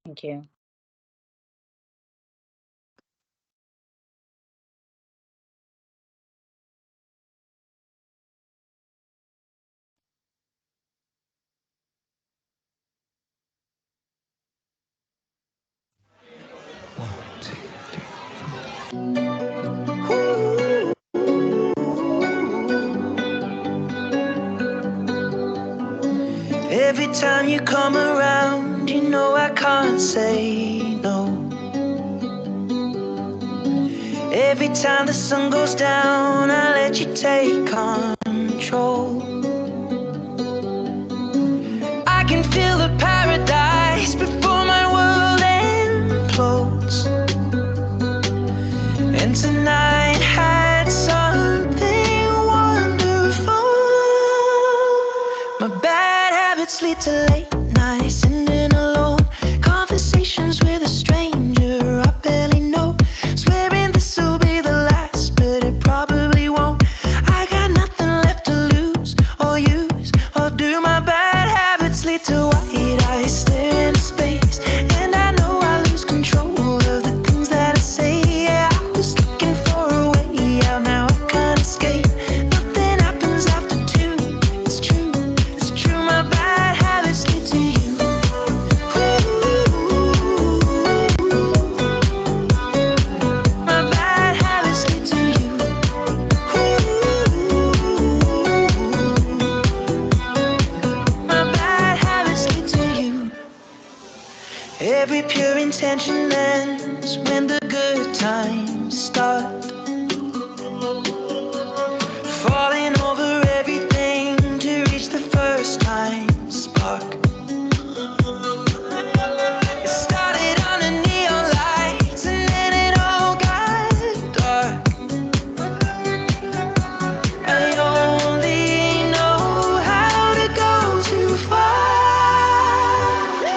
Thank you. Every time you come around, you know I can't say no. Every time the sun goes down, I let you take control. I can feel the paradise before my world implodes. And tonight had something wonderful. My bad habits lead to late nights, sitting alone, conversations with a stranger I barely know, swearing this will be the last, but it probably won't. I got nothing left to lose or use or do. My bad habits lead to white eyes staring into space, and I know I lose control of the things that I say. Yeah, I was looking for a way out, now I can't escape. Nothing happens after two. It's true, it's true. My bad habits lead to you. My bad habits lead to you. My bad habits lead to you. Every pure intention ends when the good times start. Falling over everything to reach the first time spark. It started on the neon lights and then it all got dark. I only know how to go too far.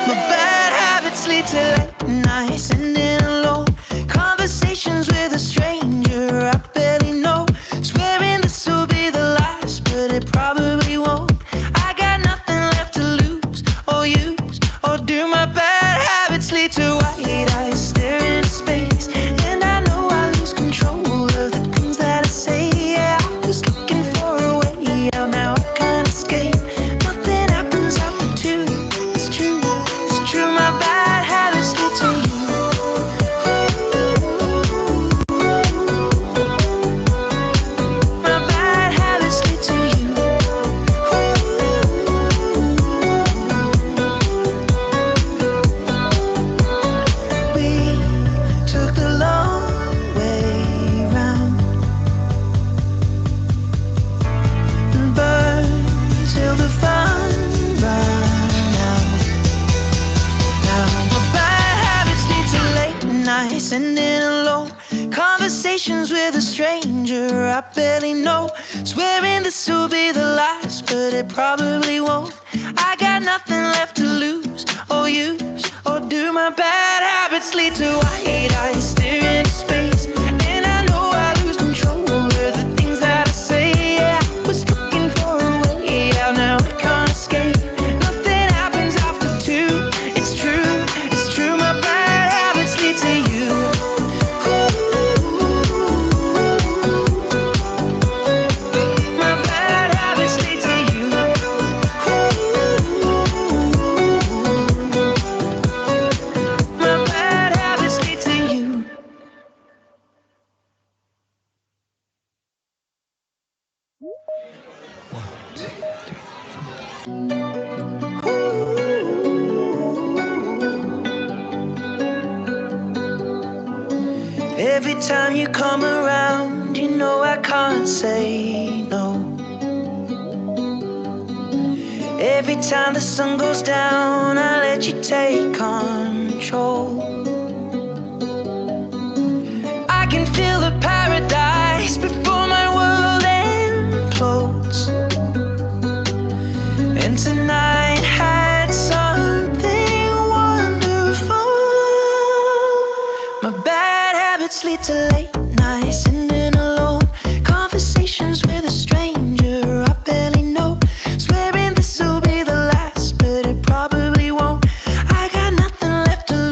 My bad habits lead to late nights, sitting alone, conversations with a stranger I barely know, swearing this will be the last, but it probably won't. I got nothing left to lose or use or do. My bad habits lead to white eyes staring into space, and I know I lose control of the things that I say. Yeah, I was looking for a way out, now I can't escape. Nothing happens after two. It's true, it's true. My bad habits lead to you. My bad habits lead to you. We took the long way round and burned till the fun ran out. Now my bad habits lead to late nights, sitting alone, conversations with a stranger I barely know, swearing this will be the last, but it probably won't. I got nothing left to lose or use or do. My bad habits lead to white eyes staring into space, and I know I lose control of the things that I say. Yeah, I was looking for a way out, now I can't escape. Nothing happens after two. It's true, it's true. My bad habits lead to you. My bad habits lead to you. My bad habits lead to you. Every time you come around, you know I can't say no. Every time the sun goes down, I let you take control. I can feel the paradise before my world implodes. And tonight had something wonderful. My bad habits lead to late nights, sitting alone, conversations with a stranger I barely know, swearing this will be the last, but it probably won't. I got nothing left to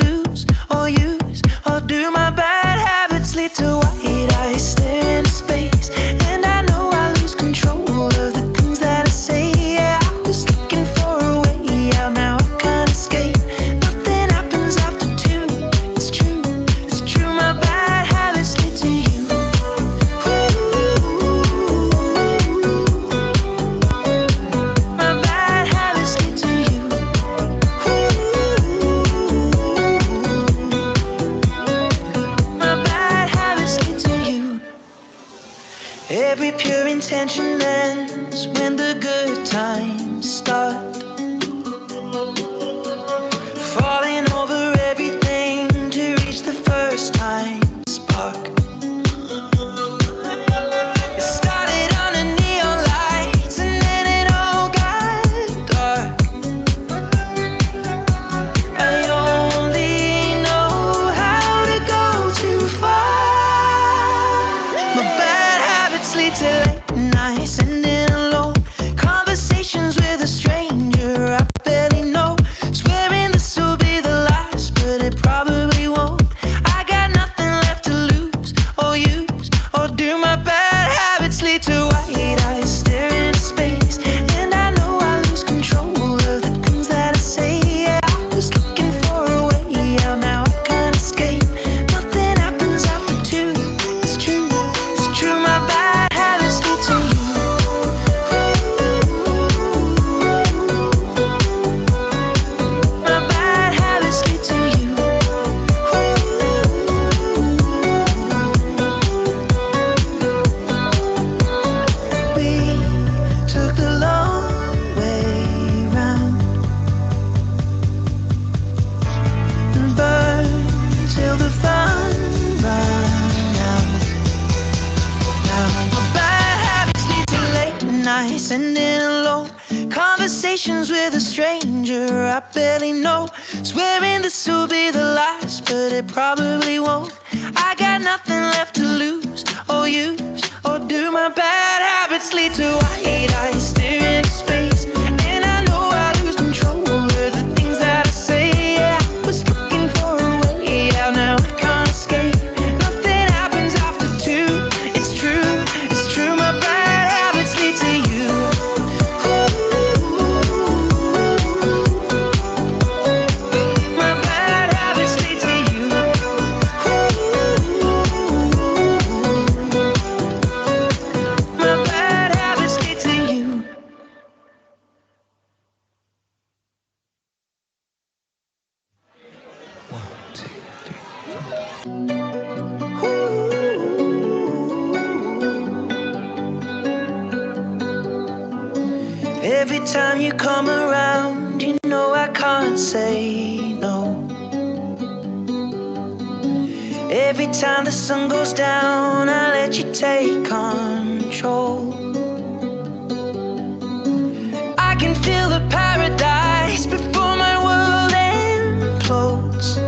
sending alone. Conversations with a stranger I barely know. Swearing this will be the last, but it probably won't. I got nothing left to lose or use, or do my bad habits lead to white eyes staring into space? And I know I lose control of the things that I say. Yeah, I was looking for a way out, now I can't escape. Nothing happens after two. It's true, my bad habits lead to you. My bad habits lead to you. My bad habits lead to you. Every time you come around, you know I can't say no. Every time the sun goes down, I let you take control. I can feel the paradise before my world implodes.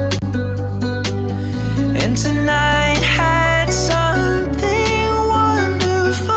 And tonight had something wonderful.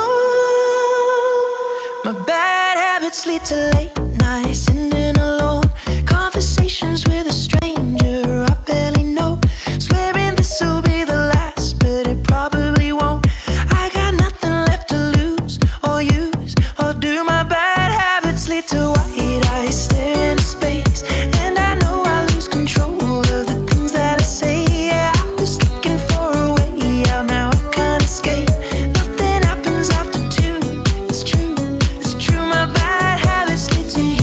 My bad habits lead to late nights sitting alone. Conversations with a stranger I barely know. Swearing this will be the last, but it probably won't. I got nothing left to lose or use, or do. My bad habits lead to white eyes staring into space. And I know I lose control of the things that I say. Yeah, I was looking for a way out, now I can't escape. Nothing happens after two. It's true, my bad habits lead to you.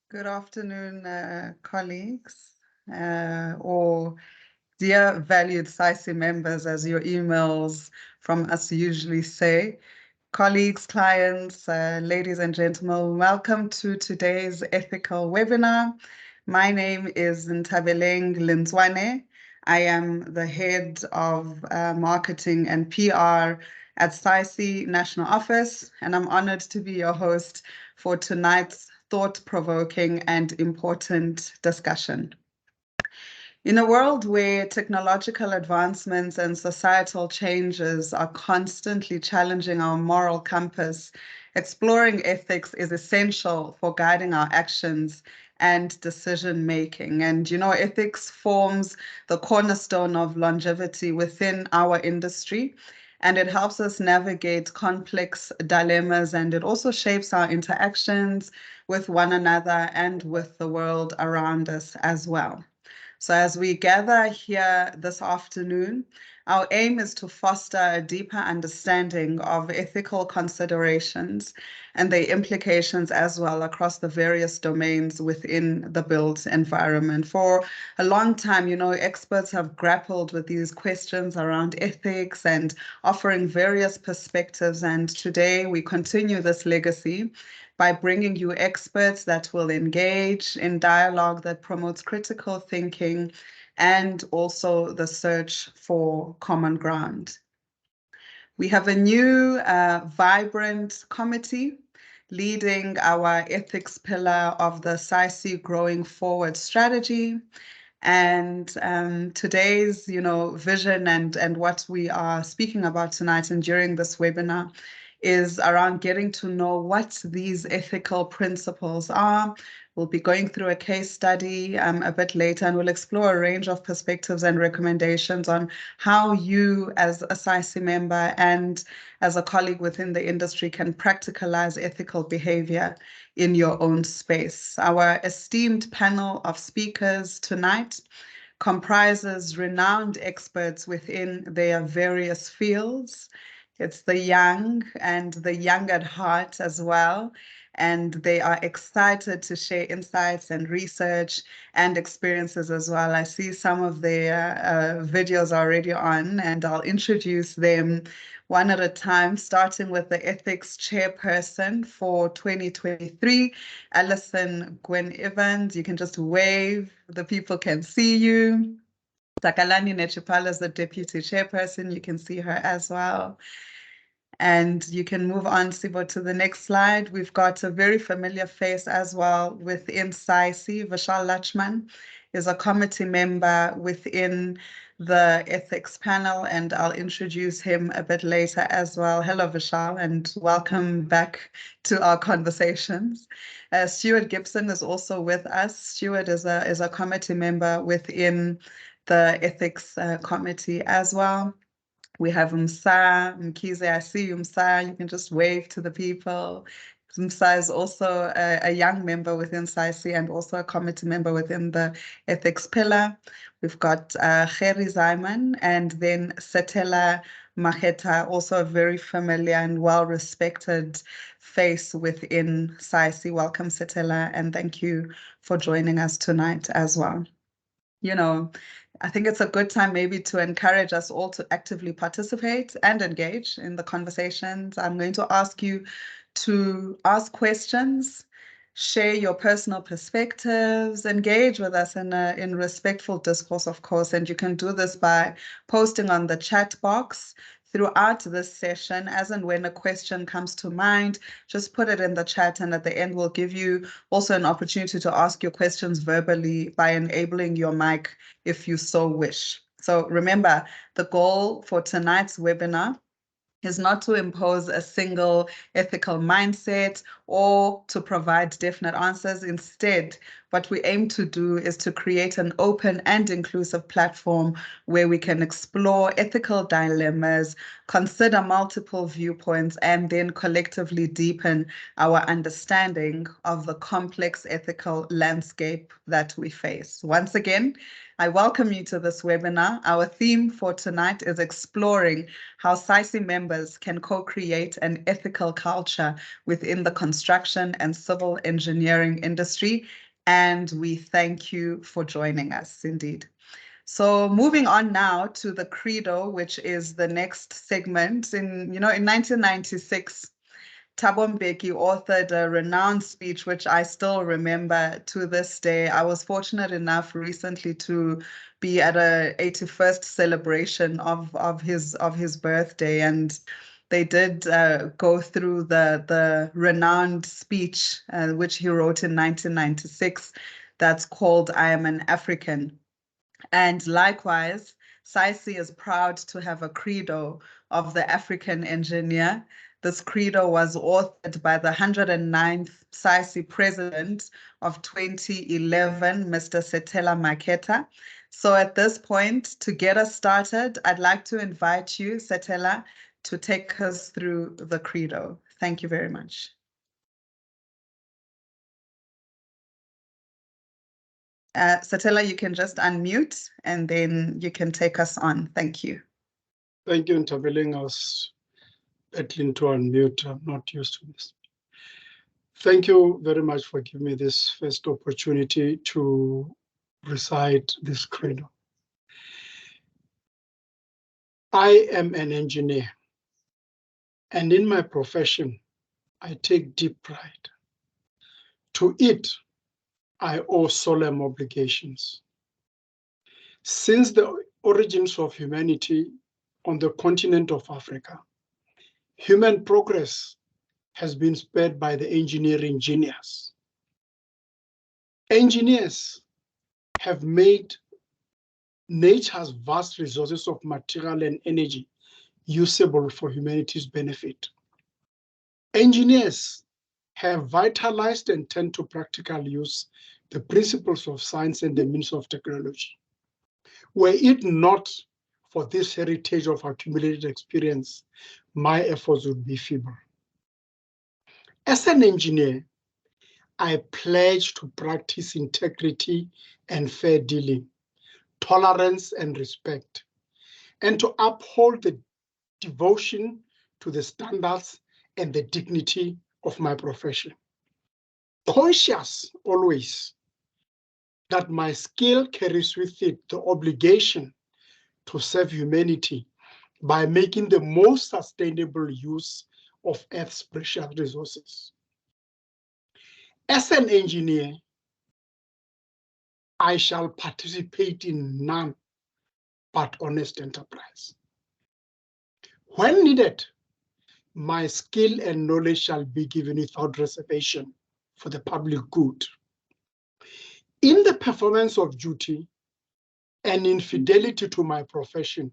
Good afternoon, colleagues, or dear valued SAICE members, as your emails from us usually say. Colleagues, clients, ladies and gentlemen, welcome to today's ethical webinar. My name is Ntabeleng Linzwane. I am the head of marketing and PR at SAICE National Office, and I'm honored to be your host for tonight's thought-provoking and important discussion. In a world where technological advancements and societal changes are constantly challenging our moral compass, exploring ethics is essential for guiding our actions and decision making. And ethics forms the cornerstone of longevity within our industry. And it helps us navigate complex dilemmas, and it also shapes our interactions with one another and with the world around us as well. So as we gather here this afternoon, our aim is to foster a deeper understanding of ethical considerations and their implications as well across the various domains within the built environment. For a long time, experts have grappled with these questions around ethics and offering various perspectives. And today we continue this legacy by bringing you experts that will engage in dialogue that promotes critical thinking and also the search for common ground. We have a new vibrant committee leading our ethics pillar of the SAICE Growing Forward strategy. And today's, vision and what we are speaking about tonight and during this webinar is around getting to know what these ethical principles are. We'll be going through a case study a bit later, and we'll explore a range of perspectives and recommendations on how you as a SAICE member and as a colleague within the industry can practicalize ethical behavior in your own space. Our esteemed panel of speakers tonight comprises renowned experts within their various fields. It's the young and the young at heart as well. and they are excited to share insights and research and experiences as well. I see some of their videos already on, and I'll introduce them one at a time, starting with the ethics chairperson for 2023, Alison Gwen Evans. You can just wave, the people can see you. Takalani Nechipala is the deputy chairperson. You can see her as well. And you can move on, Sibo, to the next slide. We've got a very familiar face as well within SAICE. Vishal Lachman is a committee member within the ethics panel, and I'll introduce him a bit later as well. Hello, Vishal, and welcome back to our conversations. Stuart Gibson is also with us. Stuart is a committee member within the ethics committee as well. We have Mkize. I see you, Msa. You can just wave to the people. Msa is also a young member within SAICE and also a committee member within the ethics pillar. We've got Kheri Zaiman and then Setela Maheta, also a very familiar and well-respected face within SAICE. Welcome, Setela, and thank you for joining us tonight as well. You know, I think it's a good time maybe to encourage us all to actively participate and engage in the conversations. I'm going to ask you to ask questions, share your personal perspectives, engage with us in respectful discourse, of course, and you can do this by posting on the chat box throughout this session. As and when a question comes to mind, just put it in the chat, and at the end we'll give you also an opportunity to ask your questions verbally by enabling your mic if you so wish. So remember, the goal for tonight's webinar is not to impose a single ethical mindset or to provide definite answers. Instead, what we aim to do is to create an open and inclusive platform where we can explore ethical dilemmas, consider multiple viewpoints, and then collectively deepen our understanding of the complex ethical landscape that we face. Once again, I welcome you to this webinar. Our theme for tonight is exploring how SAICE members can co-create an ethical culture within the construction and civil engineering industry. And we thank you for joining us, indeed. So moving on now to the credo, which is the next segment. In 1996, Thabo Mbeki authored a renowned speech, which I still remember to this day. I was fortunate enough recently to be at a 81st celebration of his birthday, and they did go through the renowned speech, which he wrote in 1996, that's called "I Am an African." And likewise, SAICE is proud to have a credo of the African engineer. This credo was authored by the 109th SAICE president of 2011, Mr. Setela Maketa. So at this point, to get us started, I'd like to invite you, Setela, to take us through the credo. Thank you very much. Setela, you can just unmute and then you can take us on. Thank you. Thank you, Ntabeleng. I was battling to unmute. I'm not used to this. Thank you very much for giving me this first opportunity to recite this credo. I am an engineer, and in my profession, I take deep pride. To it, I owe solemn obligations. Since the origins of humanity on the continent of Africa, human progress has been spurred by the engineering genius. Engineers have made nature's vast resources of material and energy usable for humanity's benefit. Engineers have vitalized and turned to practical use the principles of science and the means of technology. Were it not for this heritage of accumulated experience, my efforts would be feeble. As an engineer, I pledge to practice integrity and fair dealing, tolerance and respect, and to uphold the devotion to the standards and the dignity of my profession. conscious always that my skill carries with it the obligation to serve humanity by making the most sustainable use of Earth's precious resources. As an engineer, I shall participate in none but honest enterprise. When needed, my skill and knowledge shall be given without reservation for the public good. In the performance of duty and in fidelity to my profession,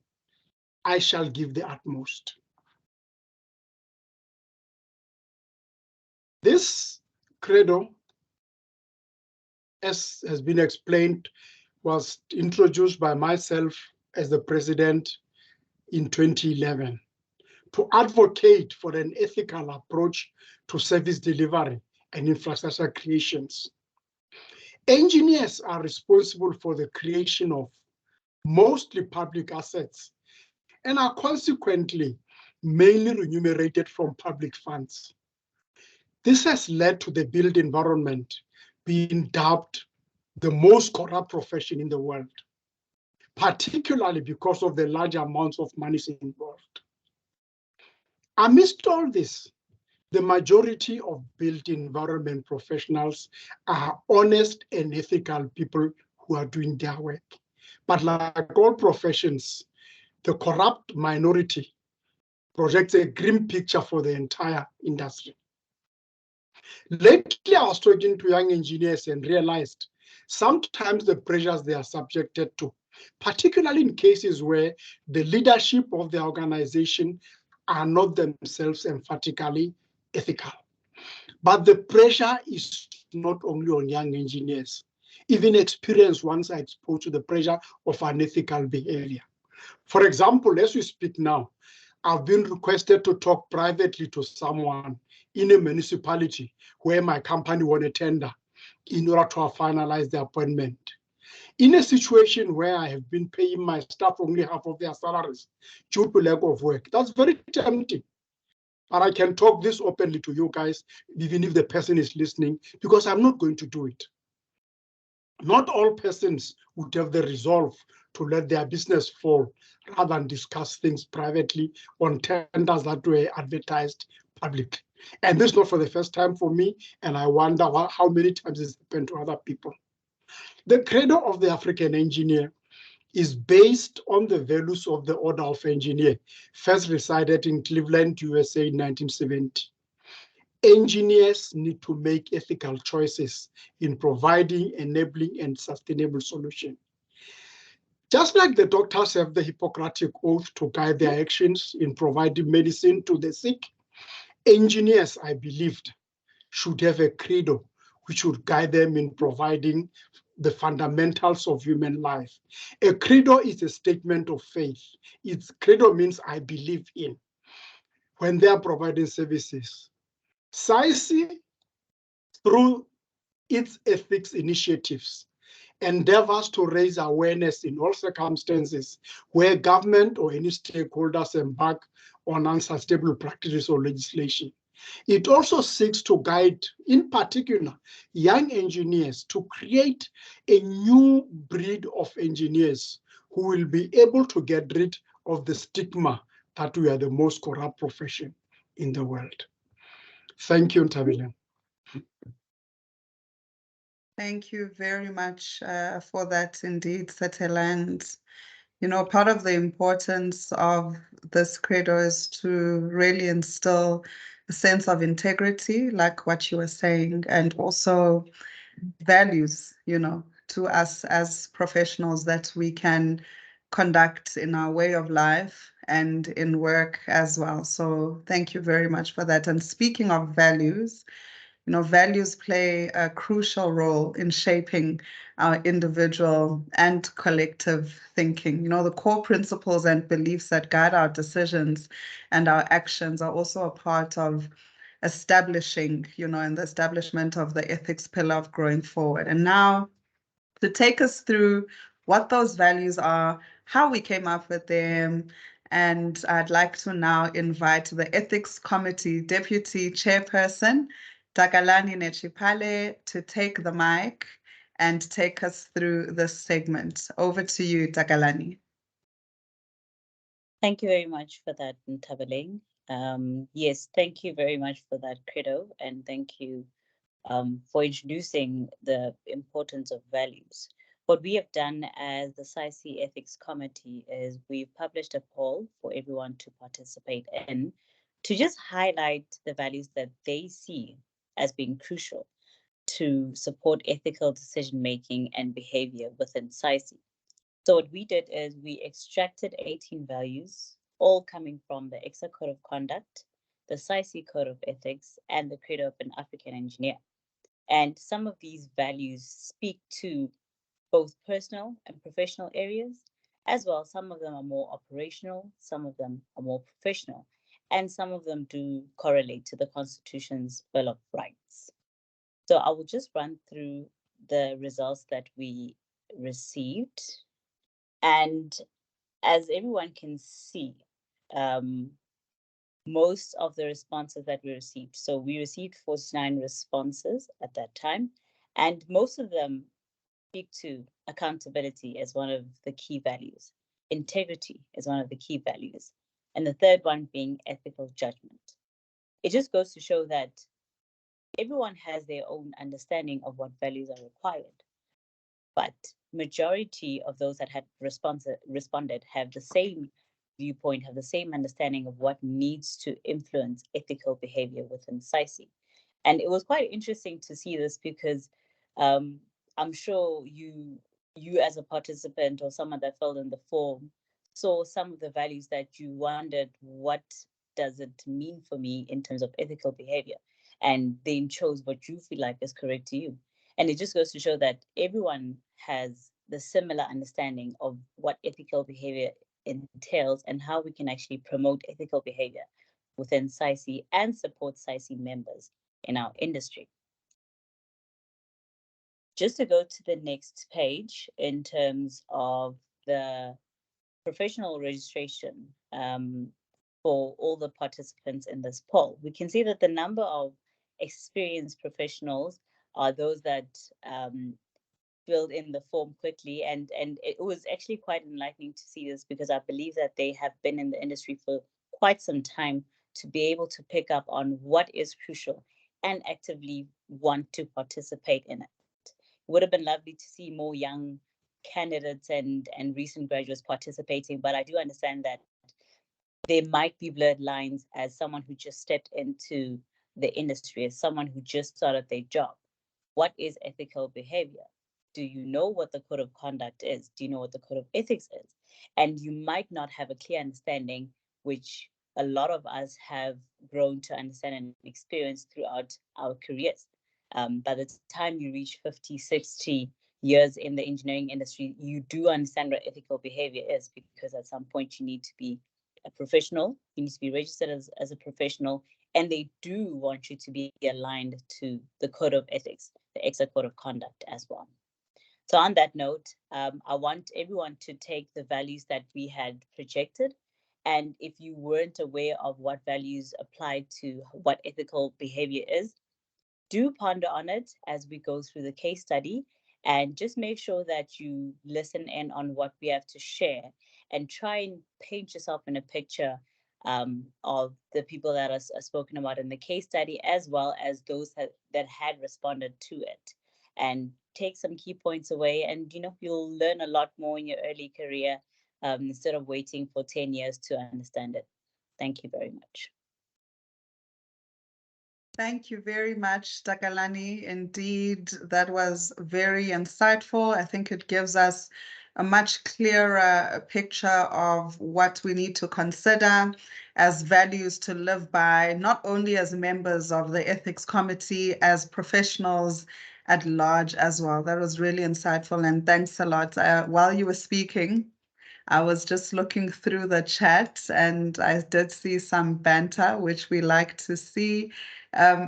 I shall give the utmost. This credo, as has been explained, was introduced by myself as the president in 2011 to advocate for an ethical approach to service delivery and infrastructure creations. Engineers are responsible for the creation of mostly public assets and are consequently mainly remunerated from public funds. This has led to the built environment being dubbed the most corrupt profession in the world, particularly because of the large amounts of money involved. Amidst all this, the majority of built environment professionals are honest and ethical people who are doing their work. But like all professions, the corrupt minority projects a grim picture for the entire industry. Lately, I was talking to young engineers and realized sometimes the pressures they are subjected to, particularly in cases where the leadership of the organization are not themselves emphatically ethical. But the pressure is not only on young engineers. Even experienced ones are exposed to the pressure of unethical behavior. For example, as we speak now, I've been requested to talk privately to someone in a municipality where my company won a tender in order to finalize the appointment. In a situation where I have been paying my staff only half of their salaries due to lack of work, that's very tempting. But I can talk this openly to you guys, even if the person is listening, because I'm not going to do it. Not all persons would have the resolve to let their business fall rather than discuss things privately on tenders that were advertised publicly. And this is not for the first time for me, and I wonder how many times it's happened to other people. The credo of the African engineer is based on the values of the Order of Engineer, first resided in Cleveland, USA in 1970. Engineers need to make ethical choices in providing, enabling, and sustainable solutions. Just like the doctors have the Hippocratic Oath to guide their actions in providing medicine to the sick, engineers, I believed, should have a credo which would guide them in providing the fundamentals of human life. A credo is a statement of faith. Its credo means I believe in when they are providing services. SAICE, through its ethics initiatives, endeavors to raise awareness in all circumstances where government or any stakeholders embark on unsustainable practices or legislation. It also seeks to guide, in particular, young engineers to create a new breed of engineers who will be able to get rid of the stigma that we are the most corrupt profession in the world. Thank you, Ntabile. Thank you very much for that indeed, Sateland. You know, part of the importance of this credo is to really instill a sense of integrity, like what you were saying, and also values, you know, to us as professionals that we can conduct in our way of life and in work as well. So thank you very much for that. And speaking of values, you know, values play a crucial role in shaping our individual and collective thinking. You know, the core principles and beliefs that guide our decisions and our actions are also a part of establishing, you know, in the establishment of the ethics pillar of growing forward. And now to take us through what those values are, how we came up with them, and I'd like to now invite the Ethics Committee Deputy Chairperson, Takalani Nechipale to take the mic and take us through this segment. Over to you, Takalani. Thank you very much for that, Ntabaleng. Yes, thank you very much for that credo, and thank you for introducing the importance of values. What we have done as the SAICE Ethics Committee is we've published a poll for everyone to participate in to just highlight the values that they see as being crucial to support ethical decision making and behavior within SAICE. So what we did is we extracted 18 values, all coming from the EXA Code of Conduct, the SAICE Code of Ethics, and the Credo of an African Engineer. And some of these values speak to both personal and professional areas, as well. Some of them are more operational, some of them are more professional, and some of them do correlate to the Constitution's Bill of Rights. So I will just run through the results that we received. And as everyone can see, most of the responses that we received, so we received 49 responses at that time, and most of them speak to accountability as one of the key values, integrity is one of the key values, and the third one being ethical judgment. It just goes to show that everyone has their own understanding of what values are required, but majority of those that had responded have the same viewpoint, have the same understanding of what needs to influence ethical behavior within SAICE. And it was quite interesting to see this because I'm sure you as a participant or someone that filled in the form saw some of the values that you wondered, what does it mean for me in terms of ethical behavior? And then chose what you feel like is correct to you. And it just goes to show that everyone has the similar understanding of what ethical behavior entails and how we can actually promote ethical behavior within SAICE and support SAICE members in our industry. Just to go to the next page in terms of the professional registration for all the participants in this poll, we can see that the number of experienced professionals are those that filled in the form quickly, and it was actually quite enlightening to see this because I believe that they have been in the industry for quite some time to be able to pick up on what is crucial and actively want to participate in it. It would have been lovely to see more young candidates and recent graduates participating, but I do understand that there might be blurred lines as someone who just stepped into the industry, as someone who just started their job. What is ethical behavior? Do you know what the code of conduct is? Do you know what the code of ethics is? And you might not have a clear understanding, which a lot of us have grown to understand and experience throughout our careers. By the time you reach 50, 60 years in the engineering industry, you do understand what ethical behavior is, because at some point you need to be a professional, you need to be registered as a professional, and they do want you to be aligned to the code of ethics, the EXA code of conduct as well. So on that note, I want everyone to take the values that we had projected. And if you weren't aware of what values apply to what ethical behavior is, do ponder on it as we go through the case study, and just make sure that you listen in on what we have to share and try and paint yourself in a picture of the people that are spoken about in the case study, as well as those that had responded to it, and take some key points away. And you'll learn a lot more in your early career instead of waiting for 10 years to understand it. Thank you very much. Thank you very much, Takalani. Indeed, that was very insightful. I think it gives us a much clearer picture of what we need to consider as values to live by, not only as members of the ethics committee, as professionals at large as well. That was really insightful, and thanks a lot. While you were speaking, I was just looking through the chat and I did see some banter, which we like to see.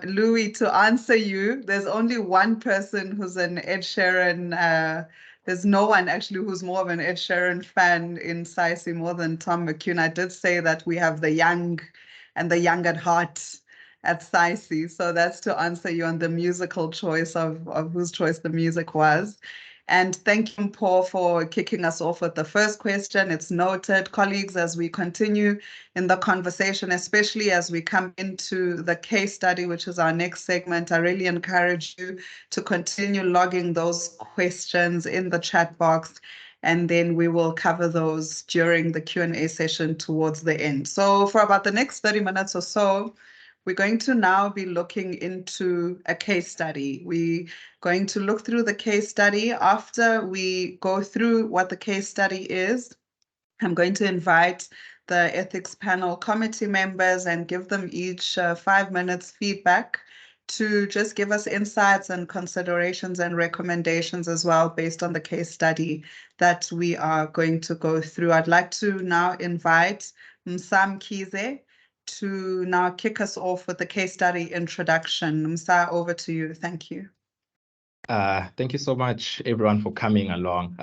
Louis, to answer you, there's only one person who's an Ed Sheeran. There's no one actually who's more of an Ed Sheeran fan in SAICE more than Tom McCune. I did say that we have the young and the young at heart at SAICE. So that's to answer you on the musical choice of whose choice the music was. And thank you, Paul, for kicking us off with the first question. It's noted. Colleagues, as we continue in the conversation, especially as we come into the case study, which is our next segment, I really encourage you to continue logging those questions in the chat box, and then we will cover those during the Q&A session towards the end. So for about the next 30 minutes or so, we're going to now be looking into a case study. We're going to look through the case study. After we go through what the case study is, I'm going to invite the ethics panel committee members and give them each 5 minutes feedback to just give us insights and considerations and recommendations as well based on the case study that we are going to go through. I'd like to now invite Msam Kize to now kick us off with the case study introduction. Msa, over to you. Thank you. Thank you so much, everyone, for coming along.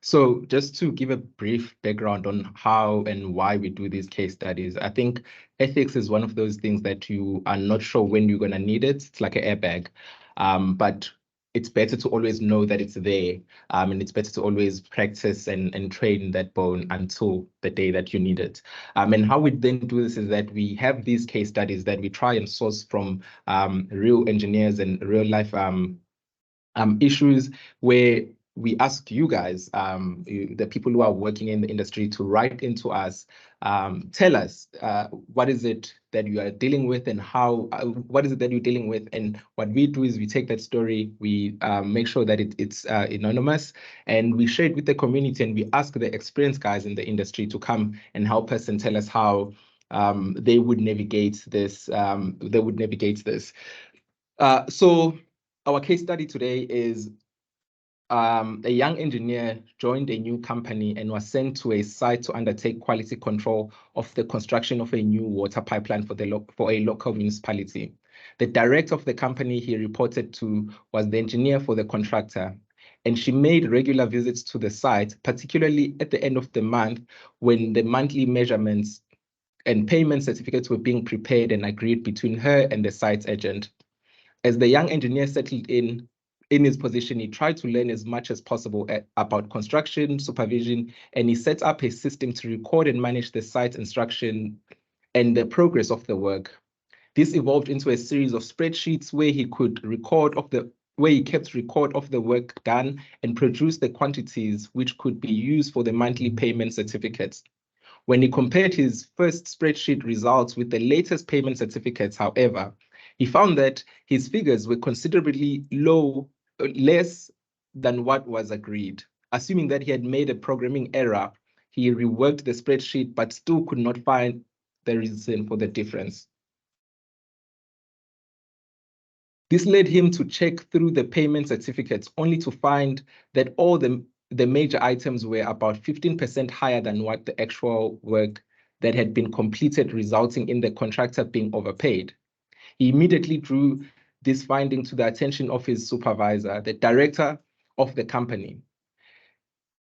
So just to give a brief background on how and why we do these case studies, I think ethics is one of those things that you are not sure when you're going to need it. It's like an airbag, but it's better to always know that it's there, and it's better to always practice and train that bone until the day that you need it. And how we then do this is that we have these case studies that we try and source from real engineers and real life issues where we ask you guys, the people who are working in the industry, to write into us, tell us what is it that you are dealing with and how, what is it that you're dealing with. And what we do is we take that story, we make sure that it's anonymous, and we share it with the community, and we ask the experienced guys in the industry to come and help us and tell us how they would navigate this. So our case study today is a young engineer joined a new company and was sent to a site to undertake quality control of the construction of a new water pipeline for a local municipality. The director of the company he reported to was the engineer for the contractor, and she made regular visits to the site, particularly at the end of the month when the monthly measurements and payment certificates were being prepared and agreed between her and the site agent. As the young engineer settled in his position, he tried to learn as much as possible about construction supervision, and he set up a system to record and manage the site instruction and the progress of the work. This evolved into a series of spreadsheets where he kept record of the work done and produced the quantities which could be used for the monthly payment certificates. When he compared his first spreadsheet results with the latest payment certificates, however, he found that his figures were considerably less than what was agreed. Assuming that he had made a programming error, he reworked the spreadsheet but still could not find the reason for the difference. This led him to check through the payment certificates, only to find that all the major items were about 15% higher than what the actual work that had been completed, resulting in the contractor being overpaid. He immediately drew this finding to the attention of his supervisor, the director of the company.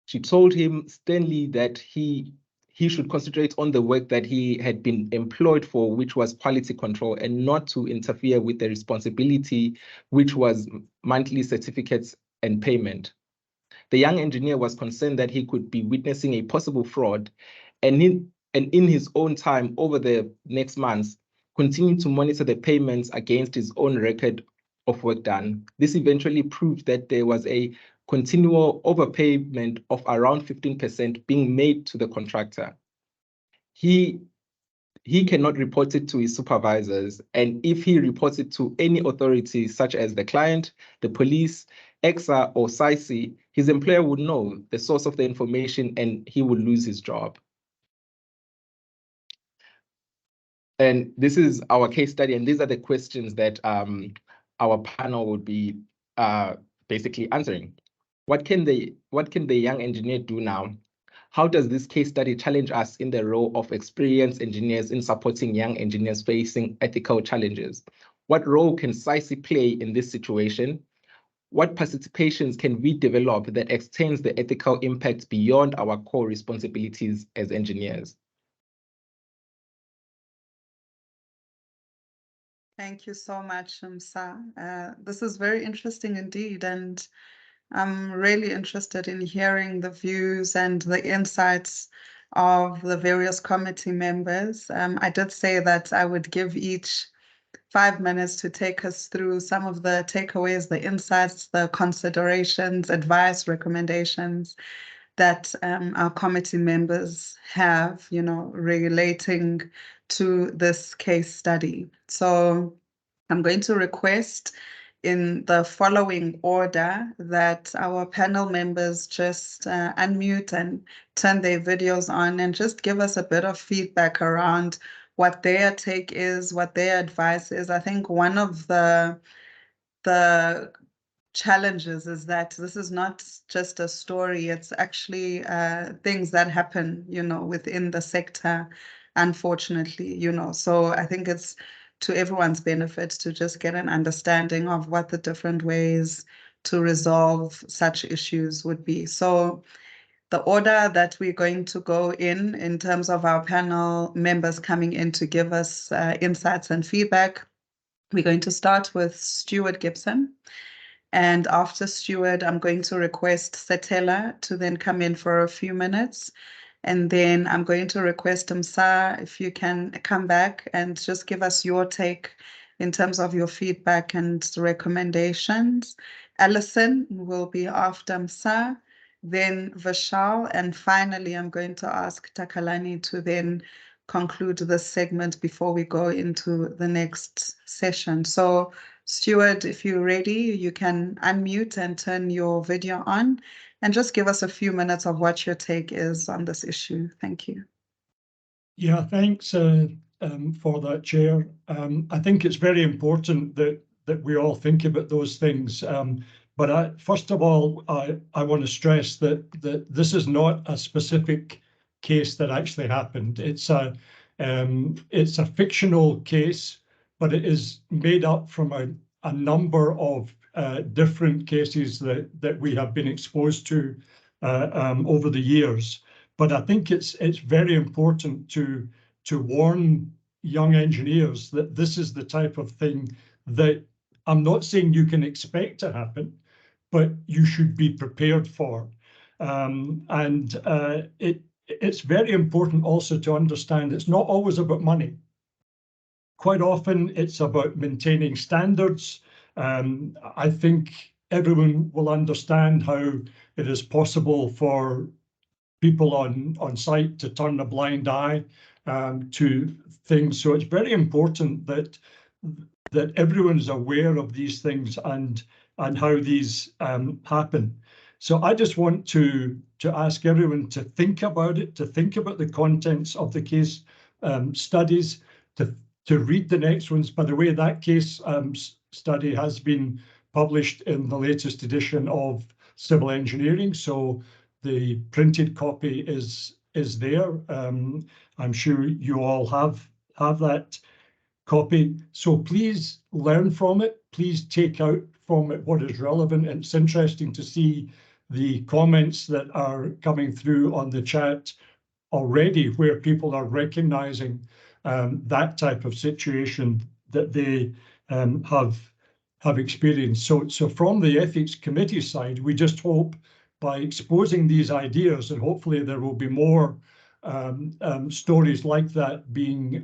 She told him sternly that he should concentrate on the work that he had been employed for, which was quality control, and not to interfere with the responsibility, which was monthly certificates and payment. The young engineer was concerned that he could be witnessing a possible fraud, and in his own time over the next months, continued to monitor the payments against his own record of work done. This eventually proved that there was a continual overpayment of around 15% being made to the contractor. He cannot report it to his supervisors, and if he reports it to any authority such as the client, the police, EXA, or SAICE, his employer would know the source of the information and he would lose his job. And this is our case study, and these are the questions that our panel would be basically answering. What can the young engineer do now? How does this case study challenge us in the role of experienced engineers in supporting young engineers facing ethical challenges? What role can SAICE play in this situation? What participations can we develop that extends the ethical impact beyond our core responsibilities as engineers? Thank you so much, Msa. This is very interesting indeed, and I'm really interested in hearing the views and the insights of the various committee members. I did say that I would give each 5 minutes to take us through some of the takeaways, the insights, the considerations, advice, recommendations that our committee members have, relating to this case study. So I'm going to request in the following order that our panel members just unmute and turn their videos on and just give us a bit of feedback around what their take is, what their advice is. I think one of the challenges is that this is not just a story, it's actually things that happen, within the sector, unfortunately, So I think it's to everyone's benefit to just get an understanding of what the different ways to resolve such issues would be. So the order that we're going to go in terms of our panel members coming in to give us insights and feedback, we're going to start with Stuart Gibson. And after Stuart, I'm going to request Setela to then come in for a few minutes. And then I'm going to request Msa, if you can come back and just give us your take in terms of your feedback and recommendations. Alison will be after Msa, then Vishal, and finally I'm going to ask Takalani to then conclude this segment before we go into the next session. So Stuart, if you're ready, you can unmute and turn your video on and just give us a few minutes of what your take is on this issue. Thank you. Yeah, thanks for that, Chair. I think it's very important that we all think about those things. But first of all, I want to stress that this is not a specific case that actually happened. It's a fictional case, but it is made up from a number of different cases that we have been exposed to over the years. But I think it's very important to warn young engineers that this is the type of thing that I'm not saying you can expect to happen, but you should be prepared for. It's very important also to understand it's not always about money. Quite often it's about maintaining standards. I think everyone will understand how it is possible for people on site to turn a blind eye to things. So it's very important that everyone is aware of these things and how these happen. So I just want to ask everyone to think about it, to think about the contents of the case studies, to read the next ones. By the way, that case study has been published in the latest edition of Civil Engineering. So the printed copy is there. I'm sure you all have that copy. So please learn from it. Please take out from it what is relevant. And it's interesting to see the comments that are coming through on the chat already, where people are recognizing that type of situation that they have experienced. So from the ethics committee side, we just hope by exposing these ideas, and hopefully there will be more stories like that being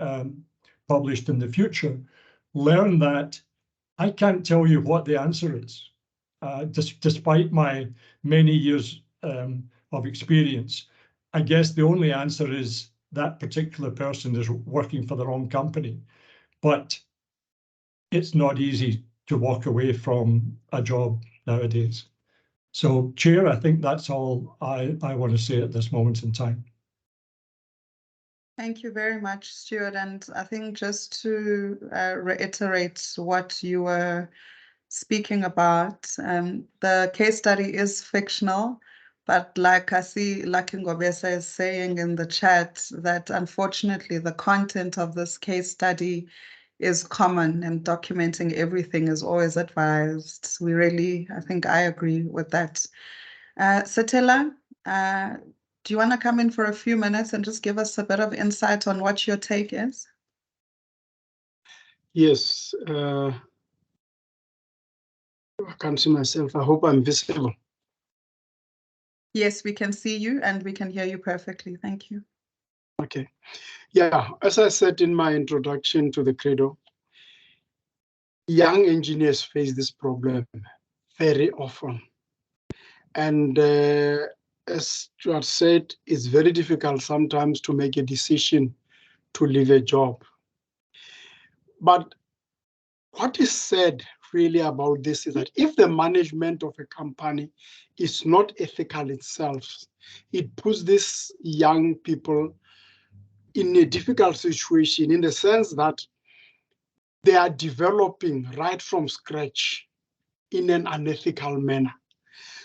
published in the future, learn that I can't tell you what the answer is, despite my many years of experience. I guess the only answer is that particular person is working for the wrong company, but it's not easy to walk away from a job nowadays. So, Chair, I think that's all I want to say at this moment in time. Thank you very much, Stuart. And I think just to reiterate what you were speaking about, the case study is fictional, but like I see Lucky Ngobesa is saying in the chat, that unfortunately the content of this case study is common and documenting everything is always advised. I think I agree with that. Setela, do you want to come in for a few minutes and just give us a bit of insight on what your take is? Yes, I can't see myself. I hope I'm visible. Yes, we can see you and we can hear you perfectly. Thank you. Okay. Yeah, as I said in my introduction to the Credo, young engineers face this problem very often. And as Stuart said, it's very difficult sometimes to make a decision to leave a job. But what is said really about this is that if the management of a company is not ethical itself, it puts these young people in a difficult situation in the sense that they are developing right from scratch in an unethical manner.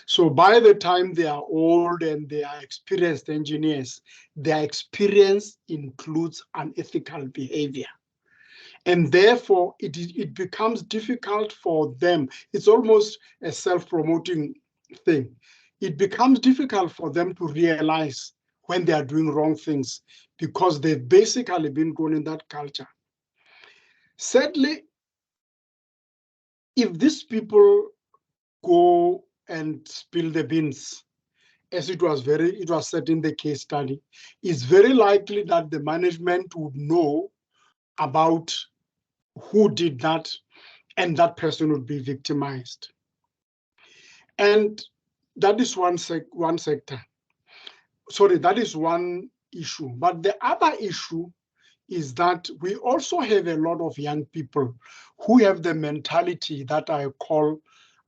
So by the time they are old and they are experienced engineers, their experience includes unethical behavior. And therefore, it becomes difficult for them. It's almost a self-promoting thing. It becomes difficult for them to realize when they are doing wrong things because they've basically been grown in that culture. Sadly, if these people go and spill the beans, as it was said in the case study, it's very likely that the management would know about who did that, and that person would be victimized. And that is one sector. Sorry, that is one issue. But the other issue is that we also have a lot of young people who have the mentality that I call,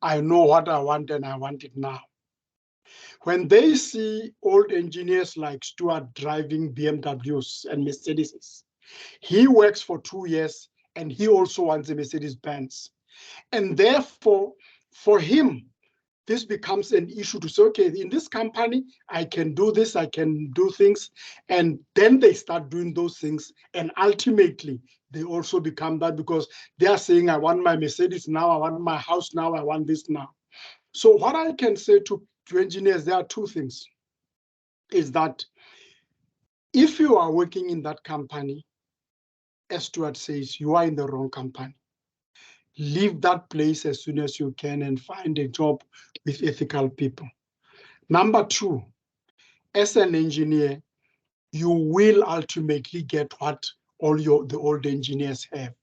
I know what I want and I want it now. When they see old engineers like Stuart driving BMWs and Mercedes, he works for 2 years and he also wants a Mercedes-Benz. And therefore, for him, this becomes an issue to say, okay, in this company, I can do this, I can do things. And then they start doing those things. And ultimately, they also become that because they are saying, I want my Mercedes now, I want my house now, I want this now. So what I can say to engineers, there are two things, is that if you are working in that company, as Stuart says, you are in the wrong company. Leave that place as soon as you can and find a job with ethical people. Number two, as an engineer, you will ultimately get what all the old engineers have.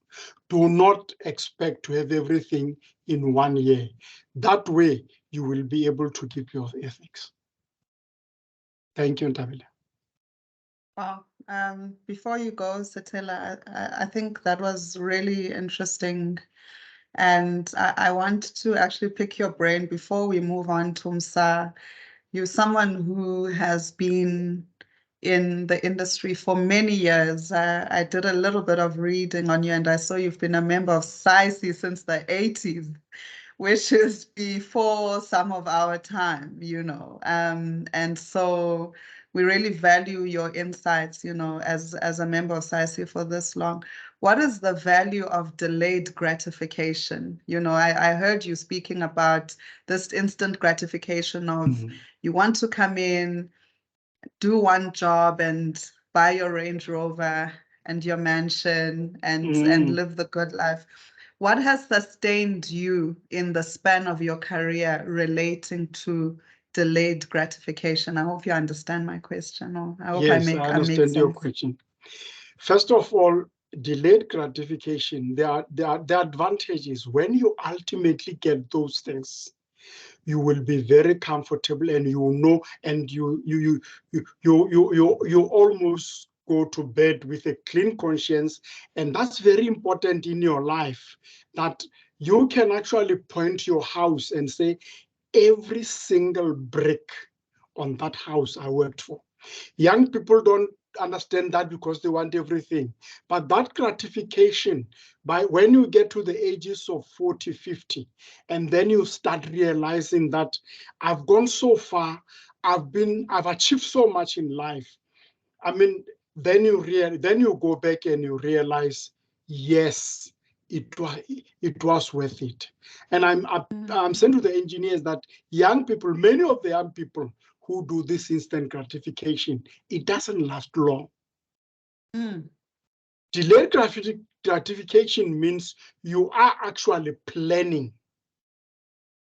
Do not expect to have everything in 1 year. That way, you will be able to keep your ethics. Thank you, Ntabile. Wow. Before you go, Satela, I think that was really interesting. And I want to actually pick your brain before we move on to Msa. You're someone who has been in the industry for many years. I did a little bit of reading on you and I saw you've been a member of SAICE since the 80s, which is before some of our time, you know. And so we really value your insights, you know, as a member of SAICE for this long. What is the value of delayed gratification? You know, I heard you speaking about this instant gratification of you want to come in, do one job and buy your Range Rover and your mansion and live the good life. What has sustained you in the span of your career relating to delayed gratification? I hope you understand my question, or I hope Yes, I understand your question. First of all, delayed gratification, there are the advantages. When you ultimately get those things, you will be very comfortable and you know, and you almost go to bed with a clean conscience. And that's very important in your life, that you can actually point your house and say, every single brick on that house I worked for. Young people don't understand that because they want everything. But that gratification, by when you get to the ages of 40, 50, and then you start realizing that I've gone so far, I've achieved so much in life. I mean, then you go back and you realize, yes, it was worth it. And I'm saying to the engineers that young people, many of the young people who do this instant gratification, it doesn't last long. Delayed gratification means you are actually planning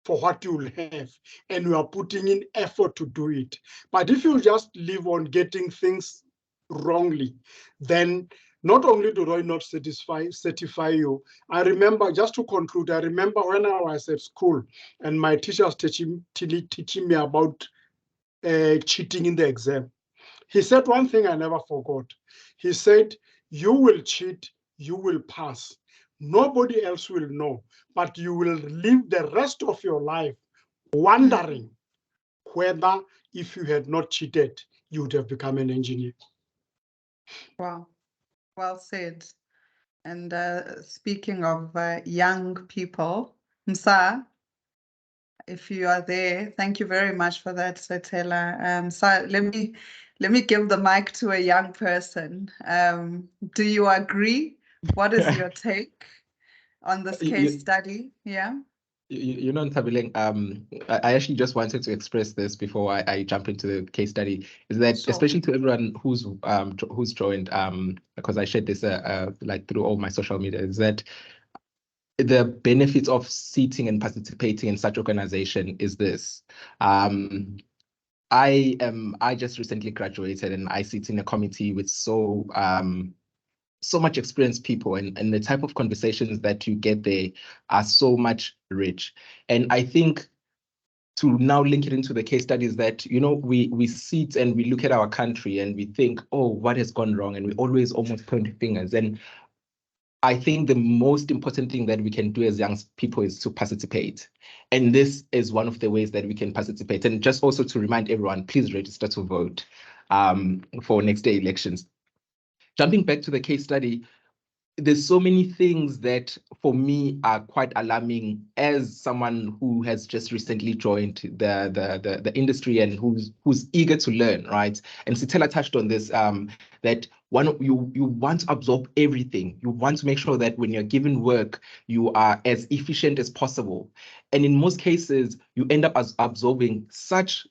for what you'll have, and you are putting in effort to do it. But if you just live on getting things wrongly, then not only do I not certify you, I remember, just to conclude, I remember when I was at school and my teacher was teaching me about cheating in the exam. He said one thing I never forgot. He said, you will cheat, you will pass. Nobody else will know, but you will live the rest of your life wondering whether, if you had not cheated, you would have become an engineer. Wow, well said. And speaking of young people, Msa, if you are there, thank you very much for that, Setela. So let me give the mic to a young person. Do you agree? What is your take on this case study? Yeah. You know, Ntabileng, I actually just wanted to express this before I jump into the case study, is that Sure. especially to everyone who's joined, because I shared this like through all my social media, is that the benefits of sitting and participating in such organization is this. I just recently graduated, and I sit in a committee with so much experienced people, and the type of conversations that you get there are so much rich. And I think to now link it into the case studies that, you know, we sit and we look at our country and we think, oh, what has gone wrong? And we always almost point fingers. And I think the most important thing that we can do as young people is to participate. And this is one of the ways that we can participate. And just also to remind everyone, please register to vote for next day elections. Jumping back to the case study, there's so many things that for me are quite alarming as someone who has just recently joined the industry and who's eager to learn, right? And Sitela touched on this, that you want to absorb everything. You want to make sure that when you're given work, you are as efficient as possible. And in most cases, you end up as absorbing such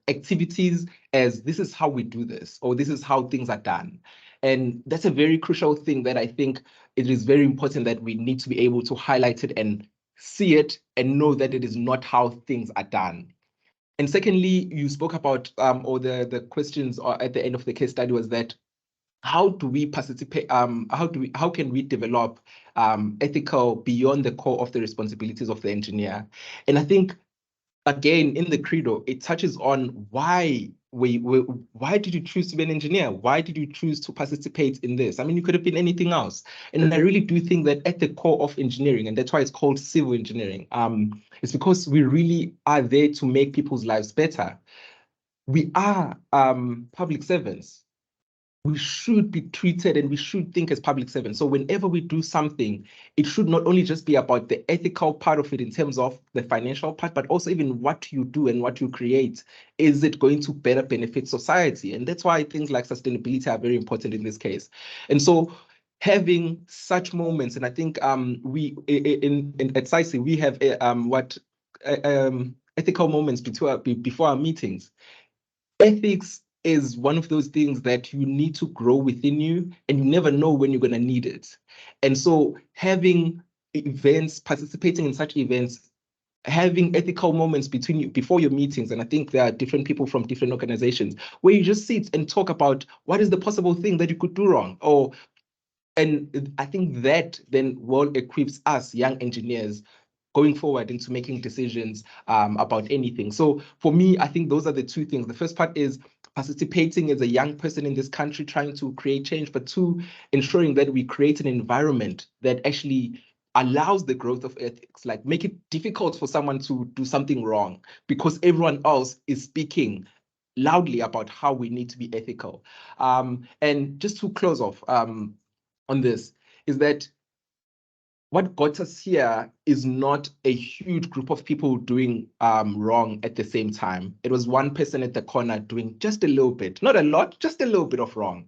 activities as this is how we do this, or this is how things are done. And that's a very crucial thing that I think it is very important that we need to be able to highlight it and see it and know that it is not how things are done. And secondly, you spoke about, or the questions at the end of the case study was that, how do we participate? How can we develop ethical beyond the core of the responsibilities of the engineer? And I think, again, in the credo, it touches on why did you choose to be an engineer? Why did you choose to participate in this? I mean, you could have been anything else. And I really do think that at the core of engineering, and that's why it's called civil engineering, it's because we really are there to make people's lives better. We are public servants. We should be treated and we should think as public servants. So whenever we do something, it should not only just be about the ethical part of it in terms of the financial part, but also even what you do and what you create. Is it going to better benefit society? And that's why things like sustainability are very important in this case. And so having such moments, and I think we at SAICE, we have ethical moments before our meetings. Ethics is one of those things that you need to grow within you, and you never know when you're going to need it. And so having events, participating in such events, having ethical moments before your meetings, and I think there are different people from different organizations where you just sit and talk about what is the possible thing that you could do wrong, and I think that then well equips us young engineers going forward into making decisions about anything. So for me, I think those are the two things. The first part is participating as a young person in this country, trying to create change, but two, ensuring that we create an environment that actually allows the growth of ethics, like make it difficult for someone to do something wrong because everyone else is speaking loudly about how we need to be ethical. And just to close off on this, is that what got us here is not a huge group of people doing wrong at the same time. It was one person at the corner doing just a little bit, not a lot, just a little bit of wrong.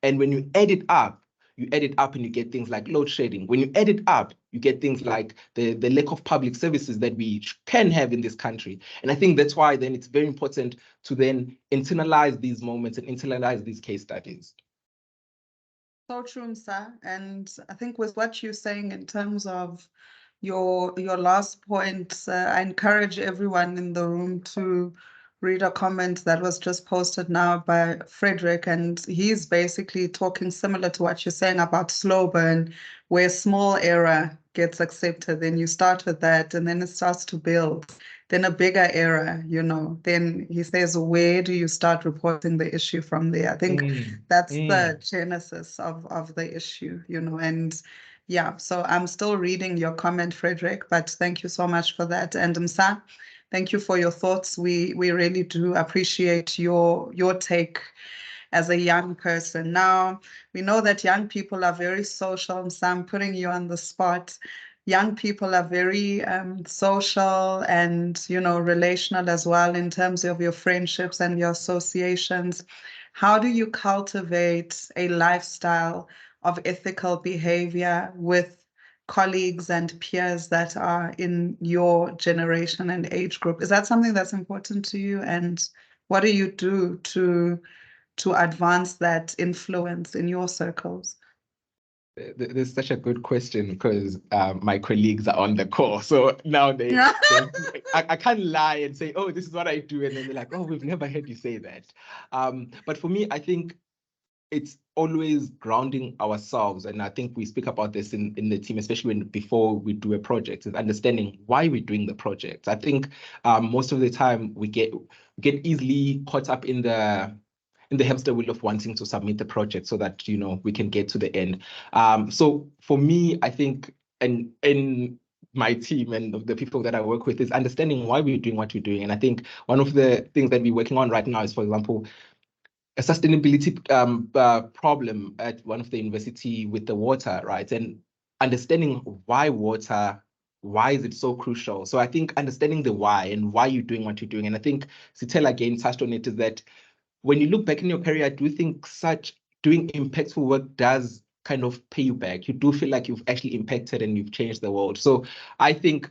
And when you add it up and you get things like load shedding. When you add it up, you get things like the lack of public services that we can have in this country. And I think that's why then it's very important to then internalize these moments and internalize these case studies. So true, Msa. And I think with what you're saying in terms of your last point, I encourage everyone in the room to read a comment that was just posted now by Frederick, and he's basically talking similar to what you're saying about slow burn, where small error gets accepted, then you start with that, and then it starts to build. Then a bigger error, then he says, where do you start reporting the issue from there? I think that's the genesis of the issue, and yeah, so I'm still reading your comment, Frederick, but thank you so much for that. And Msa, thank you for your thoughts. We really do appreciate your take as a young person. Now, we know that young people are very social, Msa, I'm putting you on the spot. Young people are very social and, relational as well in terms of your friendships and your associations. How do you cultivate a lifestyle of ethical behavior with colleagues and peers that are in your generation and age group? Is that something that's important to you? And what do you do to advance that influence in your circles? This is such a good question because my colleagues are on the call. So now I can't lie and say, oh, this is what I do. And then they're like, oh, we've never heard you say that. But for me, I think it's always grounding ourselves. And I think we speak about this in the team, especially before we do a project, is understanding why we're doing the project. I think most of the time we get easily caught up in the hamster wheel of wanting to submit the project so that, we can get to the end. So for me, I think, and in my team and the people that I work with, is understanding why we're doing what we're doing. And I think one of the things that we're working on right now is, for example, a sustainability problem at one of the university with the water, right? And understanding why water, why is it so crucial? So I think understanding the why and why you're doing what you're doing. And I think Sitela again touched on it, is that when you look back in your career, I do think doing impactful work does kind of pay you back. You do feel like you've actually impacted and you've changed the world. So I think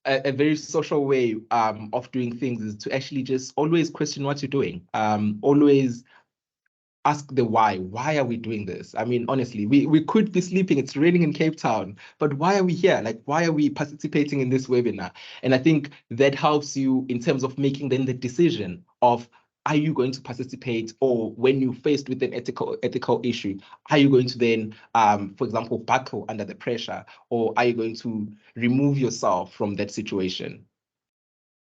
a very social way of doing things is to actually just always question what you're doing. Always ask the why. Why are we doing this? I mean, honestly, we could be sleeping. It's raining in Cape Town, but why are we here? Like, why are we participating in this webinar? And I think that helps you in terms of making then the decision of, are you going to participate? Or when you're faced with an ethical issue, are you going to then, for example, buckle under the pressure? Or are you going to remove yourself from that situation?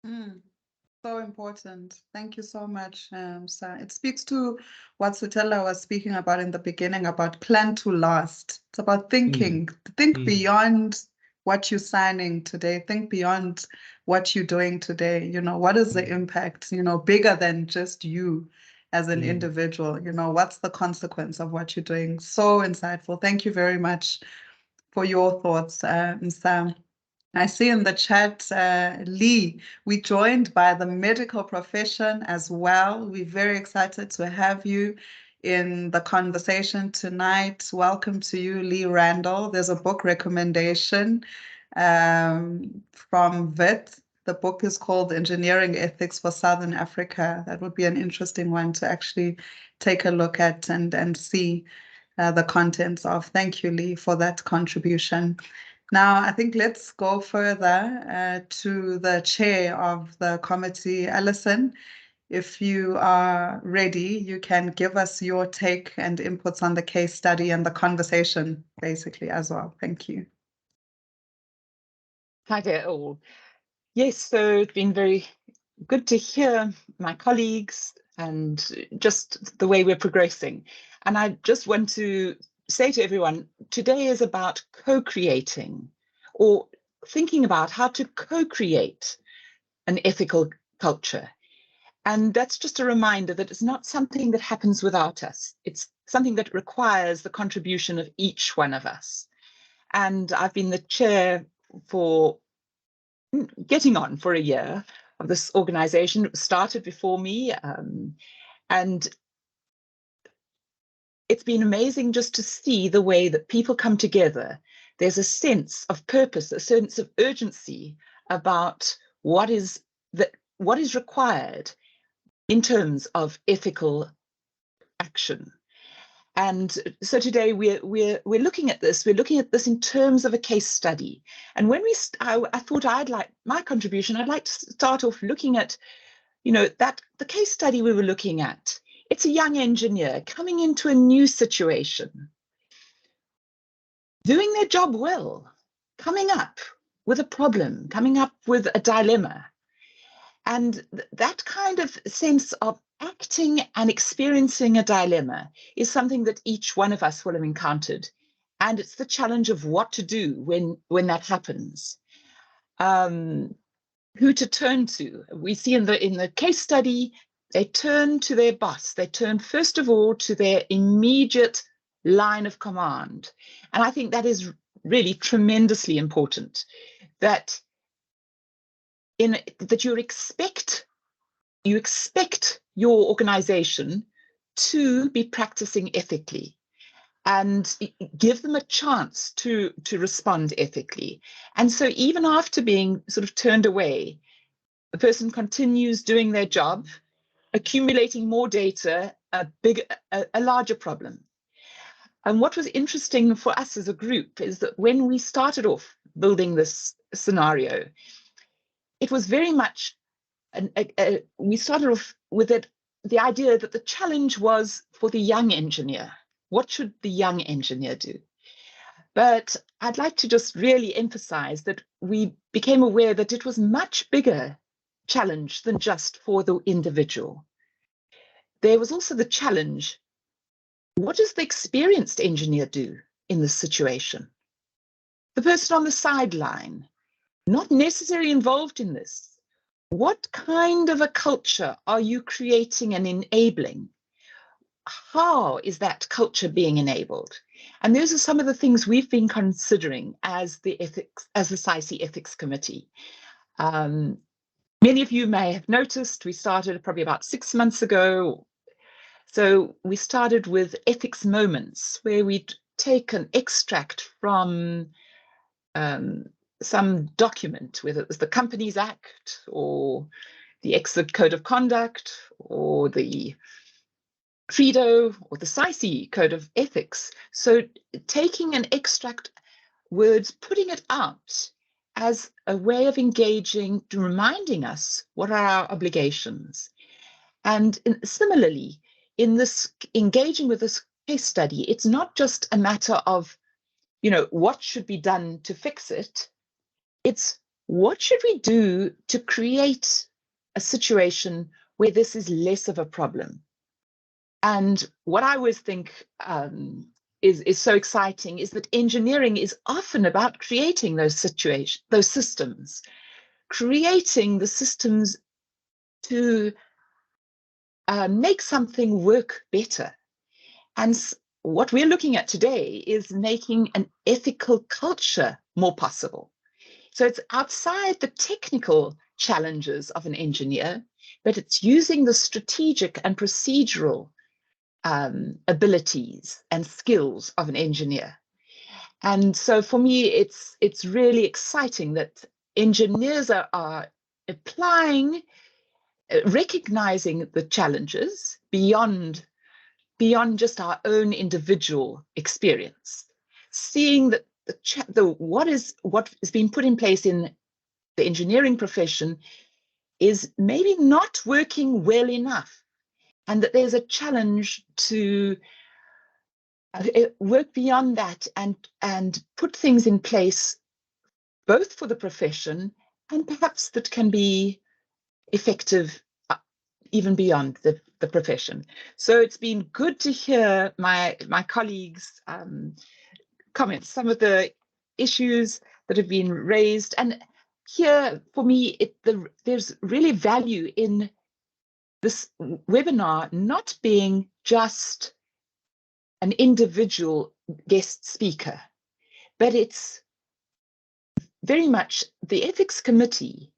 So important. Thank you so much, Sir. It speaks to what Sutella was speaking about in the beginning about plan to last. It's about thinking. Think beyond what you're signing today. Think beyond what you're doing today. What is the impact, bigger than just you as an individual? What's the consequence of what you're doing? So insightful. Thank you very much for your thoughts, Sam. I see in the chat, Lee, we joined by the medical profession as well. We're very excited to have you in the conversation tonight. Welcome to you, Lee Randall. There's a book recommendation from VIT. The book is called Engineering Ethics for Southern Africa. That would be an interesting one to actually take a look at and see the contents of. Thank you, Lee, for that contribution. Now, I think let's go further to the chair of the committee, Alison. If you are ready, you can give us your take and inputs on the case study and the conversation, basically, as well. Thank you. Hi there all. Yes, so it's been very good to hear my colleagues and just the way we're progressing. And I just want to say to everyone, today is about co-creating or thinking about how to co-create an ethical culture. And that's just a reminder that it's not something that happens without us. It's something that requires the contribution of each one of us. And I've been the chair for getting on for a year of this organization. It started before me, and it's been amazing just to see the way that people come together. There's a sense of purpose, a sense of urgency about what is required in terms of ethical action. And so today we're looking at this. We're looking at this in terms of a case study. And when I thought I'd like my contribution. I'd like to start off looking at, that the case study we were looking at. It's a young engineer coming into a new situation, doing their job well, coming up with a problem, coming up with a dilemma. And that kind of sense of acting and experiencing a dilemma is something that each one of us will have encountered. And it's the challenge of what to do when that happens. Who to turn to. We see in the case study, they turn to their boss. They turn first of all to their immediate line of command. And I think that is really tremendously important, that you expect your organization to be practicing ethically and give them a chance to respond ethically. And so even after being sort of turned away, the person continues doing their job, accumulating more data, a larger problem. And what was interesting for us as a group is that when we started off building this scenario, it was very much, we started off with the idea that the challenge was for the young engineer. What should the young engineer do? But I'd like to just really emphasize that we became aware that it was much bigger challenge than just for the individual. There was also the challenge, what does the experienced engineer do in this situation? The person on the sideline, not necessarily involved in this. What kind of a culture are you creating and enabling? How is that culture being enabled? And those are some of the things we've been considering as the SAICE Ethics Committee. Many of you may have noticed we started probably about 6 months ago. So we started with ethics moments, where we'd take an extract from some document, whether it was the Companies Act or the Exit Code of Conduct or the Credo or the SAICE Code of Ethics. So taking an extract, words, putting it out as a way of engaging, reminding us what are our obligations. And similarly, in this engaging with this case study, it's not just a matter of, what should be done to fix it. It's what should we do to create a situation where this is less of a problem. And what I always think is so exciting is that engineering is often about creating those situations, those systems, creating the systems to make something work better. And what we're looking at today is making an ethical culture more possible. So it's outside the technical challenges of an engineer, but it's using the strategic and procedural abilities and skills of an engineer. And so for me, it's really exciting that engineers are applying, recognizing the challenges beyond just our own individual experience, seeing that what is being put in place in the engineering profession is maybe not working well enough, and that there's a challenge to work beyond that and put things in place both for the profession and perhaps that can be effective even beyond the profession. So it's been good to hear my colleagues' comments, some of the issues that have been raised. And here, for me, there's really value in this webinar not being just an individual guest speaker, but it's very much the ethics committee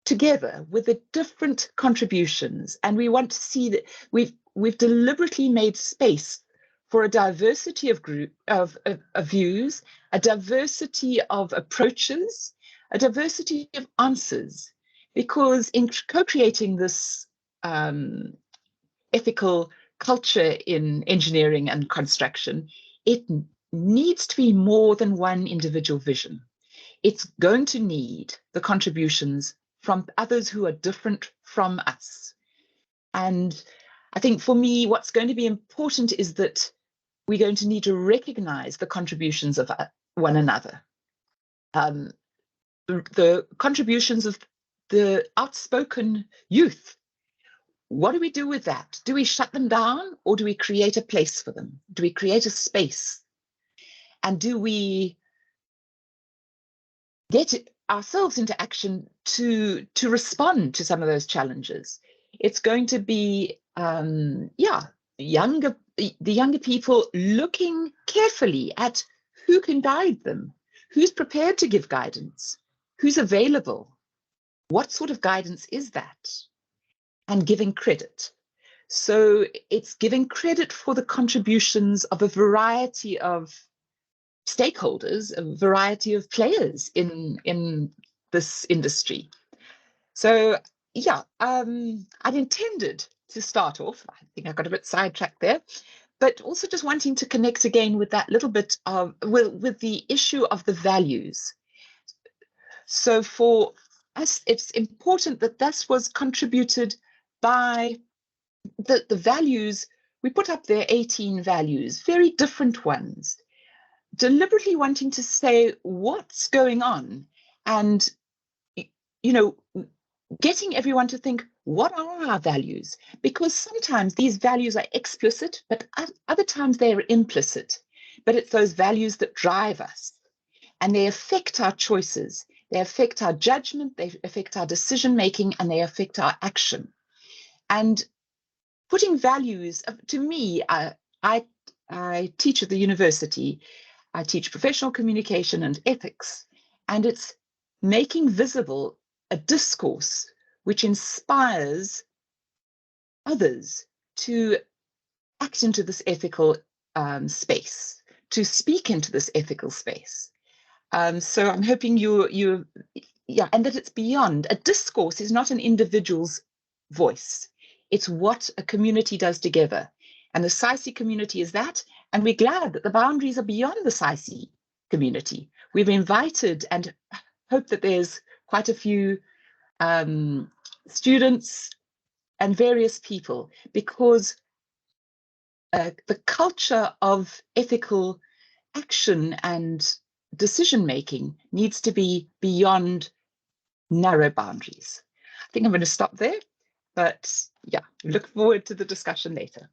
together with the different contributions. And we want to see that we've deliberately made space for a diversity of views, a diversity of approaches, a diversity of answers, because in co-creating this ethical culture in engineering and construction, it needs to be more than one individual vision. It's going to need the contributions from others who are different from us. And I think for me, what's going to be important is that we're going to need to recognize the contributions of one another. The contributions of the outspoken youth. What do we do with that? Do we shut them down, or do we create a place for them? Do we create a space? And do we get ourselves into action to respond to some of those challenges? It's going to be, the younger people looking carefully at who can guide them, who's prepared to give guidance, who's available, what sort of guidance is that, and giving credit. So it's giving credit for the contributions of a variety of stakeholders, a variety of players in this industry. So yeah, I'd intended to start off, I think I got a bit sidetracked there, but also just wanting to connect again with that little bit of, with the issue of the values. So for us, it's important that this was contributed by the values. We put up there 18 values, very different ones, deliberately wanting to say what's going on and, you know, getting everyone to think, what are our values? Because sometimes these values are explicit, but other times they are implicit. But it's those values that drive us, and they affect our choices. They affect our judgment, they affect our decision making, and they affect our action. And putting values, to me, I teach at the university. I teach professional communication and ethics, and it's making visible a discourse which inspires others to act into this ethical space, to speak into this ethical space. So I'm hoping and that it's beyond. A discourse is not an individual's voice. It's what a community does together. And the SAICE community is that. And we're glad that the boundaries are beyond the SAICE community. We've invited and hope that there's quite a few students and various people, because the culture of ethical action and decision making needs to be beyond narrow boundaries. I think I'm going to stop there, but yeah, look forward to the discussion later.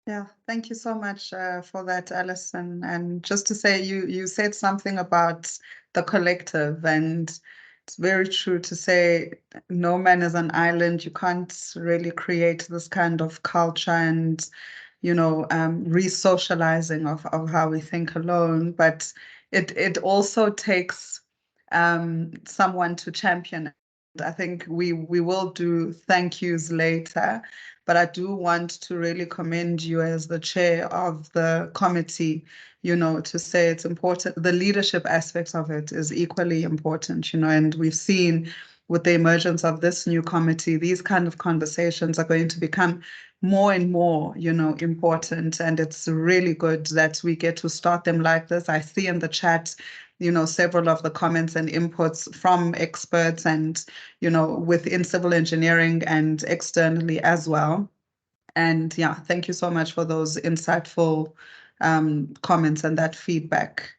Yeah, thank you so much for that, Alison. And just to say, you said something about the collective, and it's very true to say no man is an island. You can't really create this kind of culture and, you know, re-socializing of how we think alone. But it also takes someone to champion it. I think we will do thank yous later, but I do want to really commend you as the chair of the committee, you know, to say it's important. The leadership aspects of it is equally important, you know, and we've seen with the emergence of this new committee, these kind of conversations are going to become more and more, you know, important. And it's really good that we get to start them like this. I see in the chat, you know, several of the comments and inputs from experts and, you know, within civil engineering and externally as well. And yeah, thank you so much for those insightful comments and that feedback.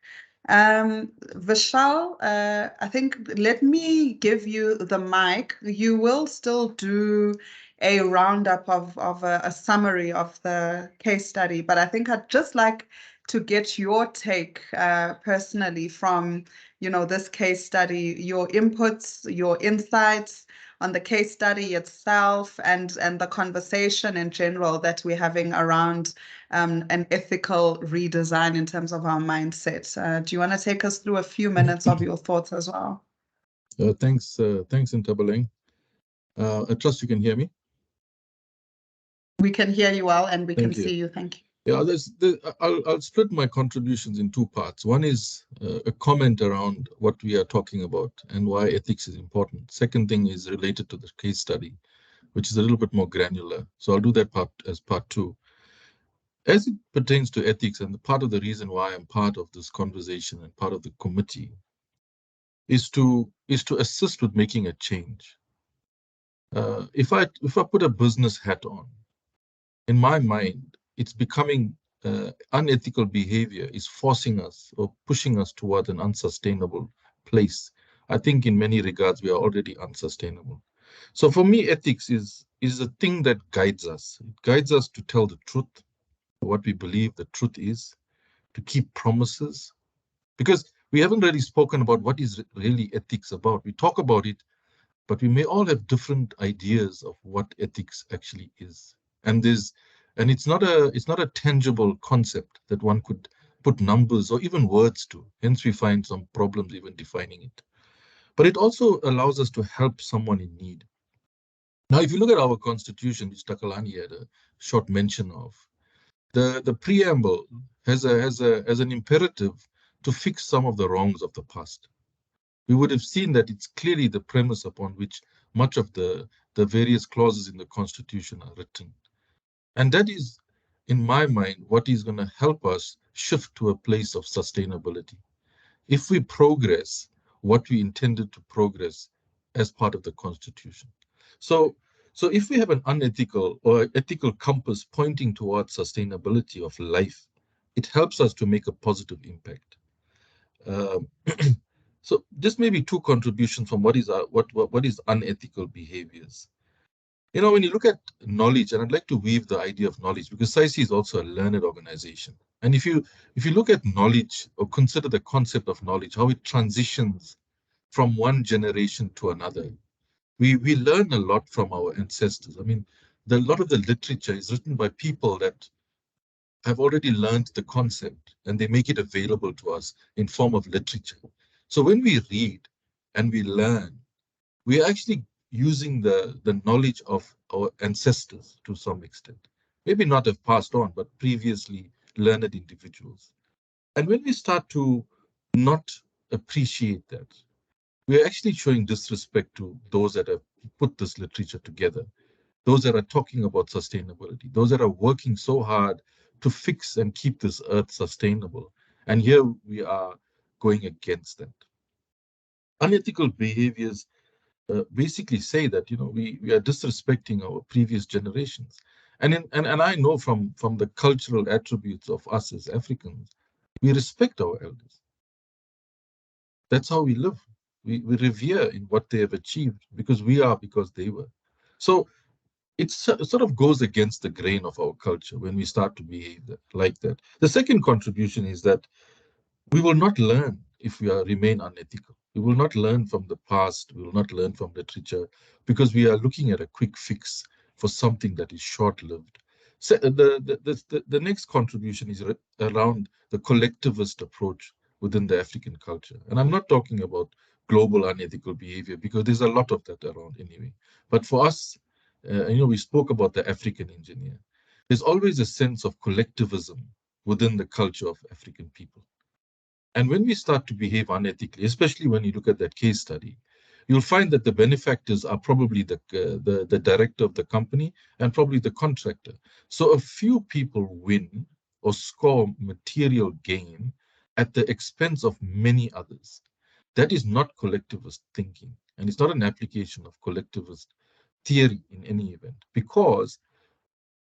Vishal, I think let me give you the mic. You will still do a roundup of a summary of the case study, but I think I'd just like to get your take personally from, you know, this case study, your inputs, your insights on the case study itself, and the conversation in general that we're having around an ethical redesign in terms of our mindset. Do you want to take us through a few minutes of your thoughts as well? Thanks, Ntabeleng. I trust you can hear me. We can hear you well, and we can see you. Thank you. Yeah, I'll split my contributions in two parts. One is a comment around what we are talking about and why ethics is important. Second thing is related to the case study, which is a little bit more granular. So I'll do that part as part 2. As it pertains to ethics, and part of the reason why I'm part of this conversation and part of the committee is to assist with making a change. If I put a business hat on, in my mind, it's becoming unethical behavior is forcing us or pushing us toward an unsustainable place. I think in many regards, we are already unsustainable. So for me, ethics is a thing that guides us. It guides us to tell the truth, what we believe the truth is, to keep promises, because we haven't really spoken about what is really ethics about. We talk about it, but we may all have different ideas of what ethics actually is. And it's not a tangible concept that one could put numbers or even words to. Hence, we find some problems even defining it. But it also allows us to help someone in need. Now, if you look at our constitution, which Takalani had a short mention of, the preamble has an imperative to fix some of the wrongs of the past. We would have seen that it's clearly the premise upon which much of the various clauses in the Constitution are written. And that is, in my mind, what is going to help us shift to a place of sustainability. If we progress what we intended to progress as part of the Constitution. So if we have an unethical or ethical compass pointing towards sustainability of life, it helps us to make a positive impact. So this may be 2 contributions from what is unethical behaviors. You know, when you look at knowledge, and I'd like to weave the idea of knowledge, because SAICE is also a learned organization. And if you look at knowledge or consider the concept of knowledge, how it transitions from one generation to another, we learn a lot from our ancestors. I mean, a lot of the literature is written by people that have already learned the concept, and they make it available to us in form of literature. So when we read and we learn, we are actually using the knowledge of our ancestors to some extent. Maybe not have passed on, but previously learned individuals. And when we start to not appreciate that, we're actually showing disrespect to those that have put this literature together, those that are talking about sustainability, those that are working so hard to fix and keep this earth sustainable. And here we are going against that. Unethical behaviors basically say that, you know, we are disrespecting our previous generations. And I know from the cultural attributes of us as Africans, we respect our elders. That's how we live. We revere in what they have achieved because they were. So it sort of goes against the grain of our culture when we start to behave like that. The second contribution is that we will not learn if we remain unethical. We will not learn from the past. We will not learn from literature because we are looking at a quick fix for something that is short-lived. So the next contribution is around the collectivist approach within the African culture. And I'm not talking about global unethical behavior because there's a lot of that around anyway. But for us, you know, we spoke about the African engineer. There's always a sense of collectivism within the culture of African people. And when we start to behave unethically, especially when you look at that case study, you'll find that the benefactors are probably the director of the company and probably the contractor. So a few people win or score material gain at the expense of many others. That is not collectivist thinking, and it's not an application of collectivist theory in any event, because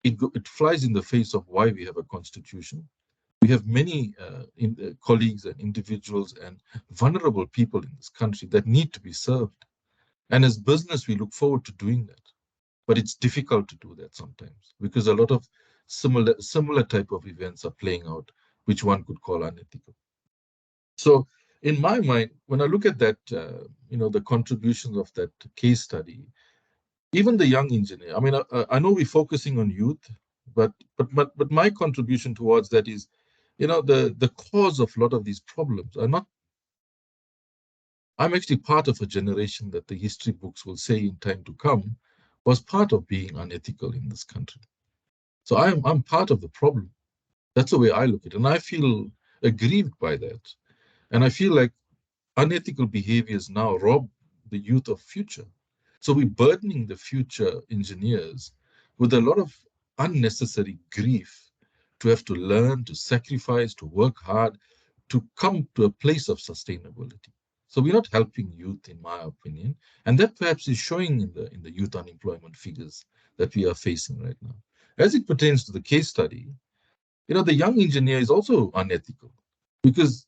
it flies in the face of why we have a constitution. We have many colleagues and individuals and vulnerable people in this country that need to be served. And as business, we look forward to doing that. But it's difficult to do that sometimes because a lot of similar type of events are playing out, which one could call unethical. So in my mind, when I look at that, you know, the contributions of that case study, even the young engineer, I mean, I know we're focusing on youth, but my contribution towards that is, you know, the cause of a lot of these problems are not. I'm actually part of a generation that the history books will say in time to come was part of being unethical in this country. So I'm part of the problem. That's the way I look at it. And I feel aggrieved by that. And I feel like unethical behaviors now rob the youth of future. So we're burdening the future engineers with a lot of unnecessary grief to have to learn, to sacrifice, to work hard, to come to a place of sustainability. So we're not helping youth, in my opinion, and that perhaps is showing in the youth unemployment figures that we are facing right now. As it pertains to the case study, the young engineer is also unethical because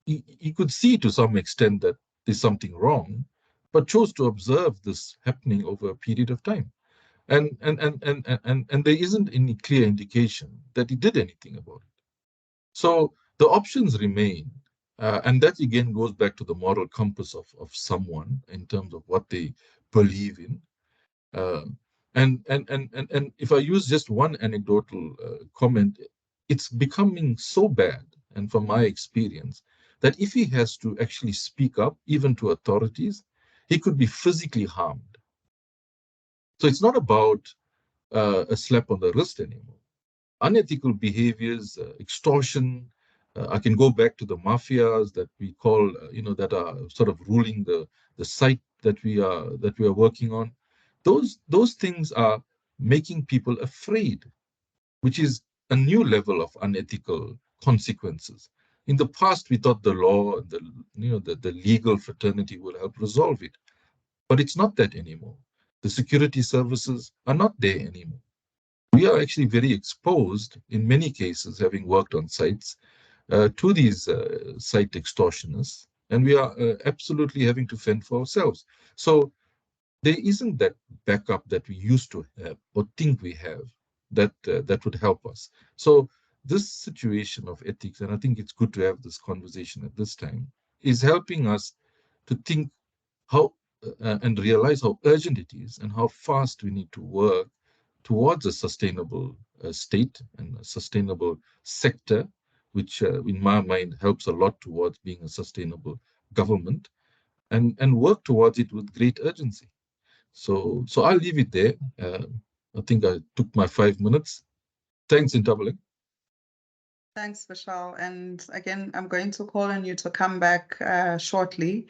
he could see to some extent that there's something wrong, but chose to observe this happening over a period of time. And there isn't any clear indication that he did anything about it. So the options remain, and that again goes back to the moral compass of someone in terms of what they believe in. Uh, and if I use just one anecdotal comment, it's becoming so bad, and from my experience, that if he has to actually speak up, even to authorities, he could be physically harmed. So it's not about a slap on the wrist anymore. Unethical behaviors, extortion. I can go back to the mafias that we call, that are sort of ruling the site that we are working on. Those things are making people afraid, which is a new level of unethical consequences. In the past, we thought the law, the legal fraternity will help resolve it, but it's not that anymore. The security services are not there anymore. We are actually very exposed in many cases, having worked on sites, to these site extortionists, and we are absolutely having to fend for ourselves. So there isn't that backup that we used to have or think we have that would help us. So this situation of ethics, and I think it's good to have this conversation at this time, is helping us to think how and realize how urgent it is and how fast we need to work towards a sustainable state and a sustainable sector, which in my mind helps a lot towards being a sustainable government, and work towards it with great urgency. So I'll leave it there. I think I took my 5 minutes. Thanks, Intabile. Thanks, Vishal. And again, I'm going to call on you to come back shortly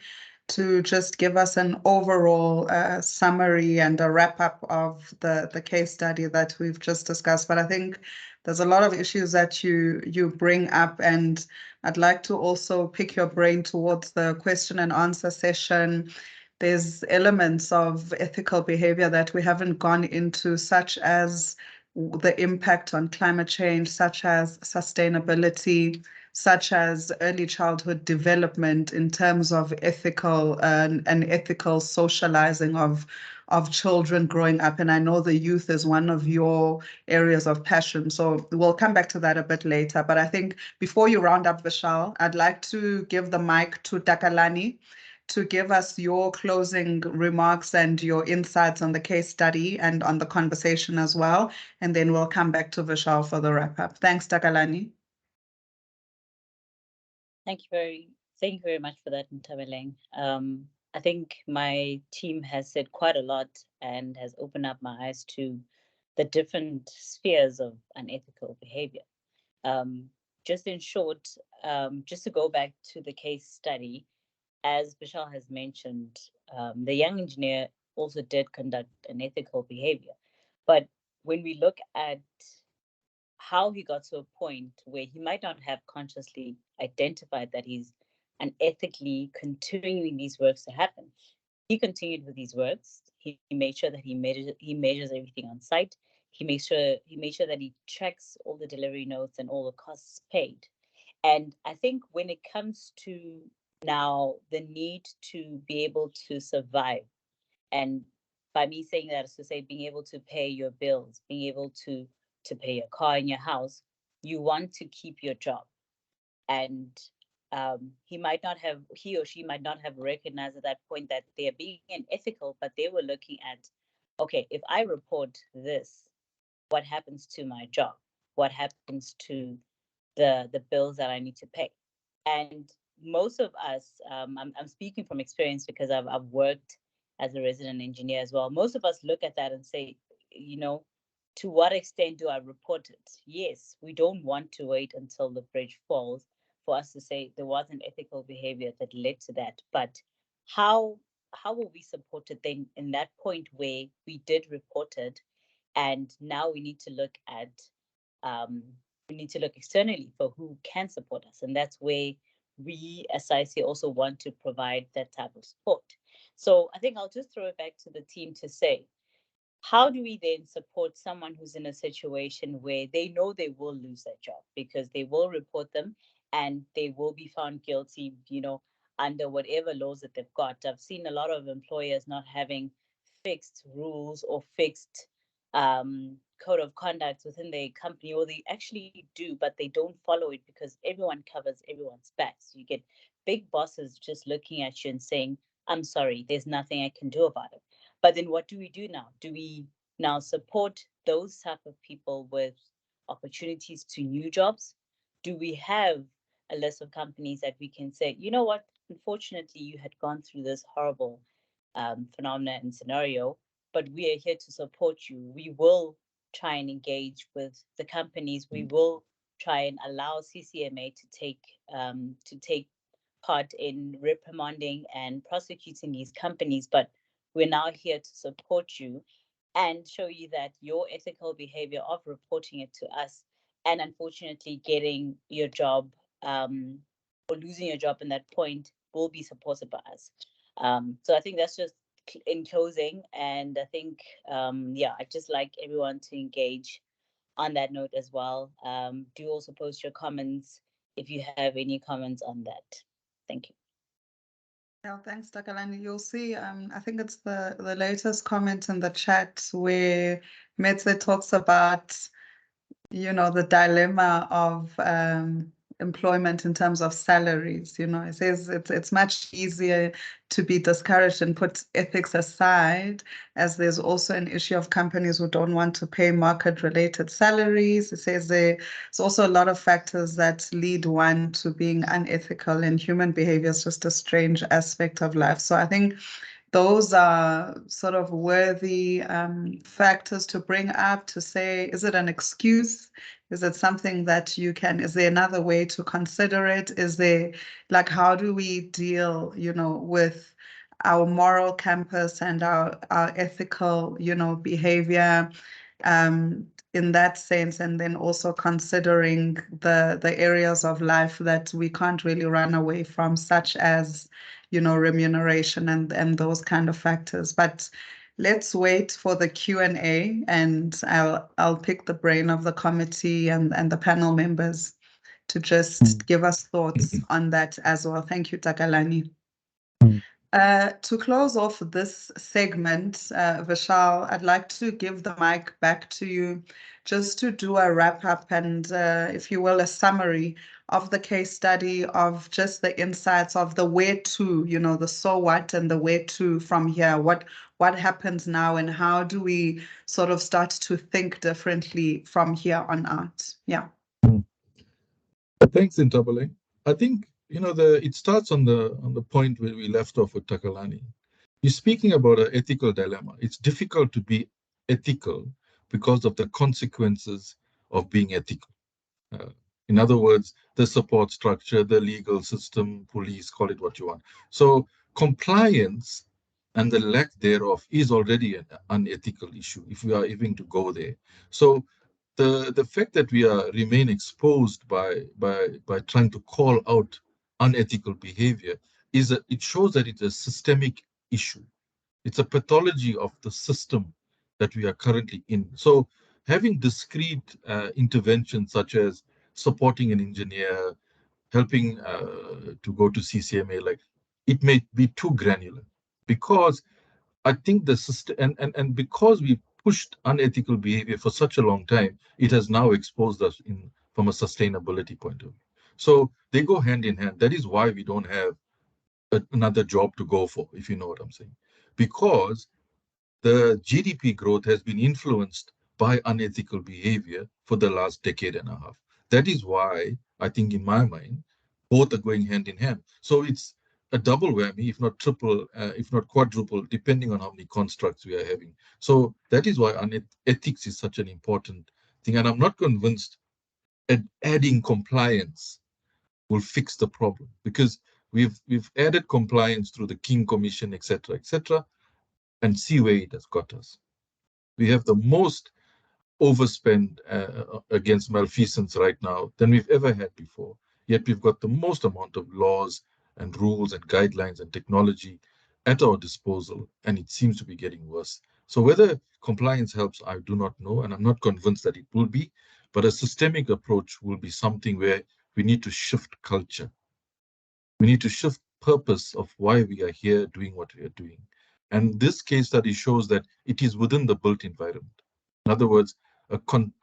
to just give us an overall summary and a wrap up of the case study that we've just discussed. But I think there's a lot of issues that you bring up, and I'd like to also pick your brain towards the question and answer session. There's elements of ethical behavior that we haven't gone into, such as the impact on climate change, such as sustainability, such as early childhood development in terms of ethical and ethical socializing of children growing up. And I know the youth is one of your areas of passion. So we'll come back to that a bit later. But I think before you round up, Vishal, I'd like to give the mic to Takalani to give us your closing remarks and your insights on the case study and on the conversation as well. And then we'll come back to Vishal for the wrap up. Thanks, Takalani. Thank you very much for that, Ntabeleng. I think my team has said quite a lot and has opened up my eyes to the different spheres of unethical behavior. Just in short, just to go back to the case study, as Vishal has mentioned, the young engineer also did conduct an ethical behavior. But when we look at how he got to a point where he might not have consciously identified that he's unethically continuing these works to happen, he continued with these works. He made sure that he measures everything on site. He made sure that he checks all the delivery notes and all the costs paid. And I think when it comes to now the need to be able to survive, and by me saying that is to say being able to pay your bills, being able to pay your car and your house, you want to keep your job. And he or she might not have recognized at that point that they're being unethical, but they were looking at, okay, if I report this, what happens to my job? What happens to the bills that I need to pay? And most of us, I'm speaking from experience because I've worked as a resident engineer as well. Most of us look at that and say, to what extent do I report it? Yes, we don't want to wait until the bridge falls for us to say there was an ethical behavior that led to that. But how how will we support it then in that point where we did report it, and now we need to look at we need to look externally for who can support us, and that's where we as SAICE also want to provide that type of support. So I think I'll just throw it back to the team to say, how do we then support someone who's in a situation where they know they will lose their job because they will report them and they will be found guilty, under whatever laws that they've got? I've seen a lot of employers not having fixed rules or fixed code of conduct within their company, or they actually do, but they don't follow it because everyone covers everyone's backs. You get big bosses just looking at you and saying, I'm sorry, there's nothing I can do about it. But then what do we do now? Do we now support those type of people with opportunities to new jobs? Do we have a list of companies that we can say, you know what, unfortunately, you had gone through this horrible phenomena and scenario, but we are here to support you. We will try and engage with the companies. We will try and allow CCMA to take part in reprimanding and prosecuting these companies, but we're now here to support you and show you that your ethical behavior of reporting it to us and unfortunately getting your job or losing your job in that point will be supported by us. So I think that's just in closing. And I think, I'd just like everyone to engage on that note as well. Do also post your comments if you have any comments on that. Thank you. Yeah, thanks, Takalani. You'll see, I think it's the latest comment in the chat where Metse talks about, the dilemma of employment in terms of salaries. It says it's much easier to be discouraged and put ethics aside, as there's also an issue of companies who don't want to pay market-related salaries. It says there's also a lot of factors that lead one to being unethical, and human behavior is just a strange aspect of life. So I think those are sort of worthy factors to bring up, to say, is it an excuse? Is it something that is there another way to consider it? Is there, how do we deal, with our moral campus and our ethical, behavior in that sense, and then also considering the areas of life that we can't really run away from, such as remuneration and those kind of factors. But let's wait for the Q&A, and I'll pick the brain of the committee and the panel members to just give us thoughts on that as well. Thank you, Takalani. To close off this segment, Vishal, I'd like to give the mic back to you just to do a wrap up and, if you will, a summary of the case study, of just the insights of the where to, the so what and the where to from here. What happens now, and how do we sort of start to think differently from here on out? Yeah. Thanks, Intabale. I think it starts on the point where we left off with Takalani. You're speaking about an ethical dilemma. It's difficult to be ethical because of the consequences of being ethical. In other words, the support structure, the legal system, police, call it what you want. So compliance and the lack thereof is already an unethical issue if we are even to go there. So the fact that we remain exposed by trying to call out unethical behavior it shows that it's a systemic issue. It's a pathology of the system that we are currently in. So having discrete interventions such as supporting an engineer, helping to go to CCMA, it may be too granular, because I think the system and because we pushed unethical behavior for such a long time, it has now exposed us from a sustainability point of view. So they go hand in hand. That is why we don't have another job to go for, if you know what I'm saying. Because the GDP growth has been influenced by unethical behavior for the last decade and a half. That is why I think, in my mind, both are going hand in hand. So it's a double whammy, if not triple, if not quadruple, depending on how many constructs we are having. So that is why ethics is such an important thing. And I'm not convinced adding compliance will fix the problem, because We've added compliance through the King Commission, etc., and see where it has got us. We have the most overspend against malfeasance right now than we've ever had before. Yet we've got the most amount of laws and rules and guidelines and technology at our disposal, and it seems to be getting worse. So whether compliance helps, I do not know, and I'm not convinced that it will be, but a systemic approach will be something where we need to shift culture. We need to shift purpose of why we are here doing what we are doing. And this case study shows that it is within the built environment. In other words, a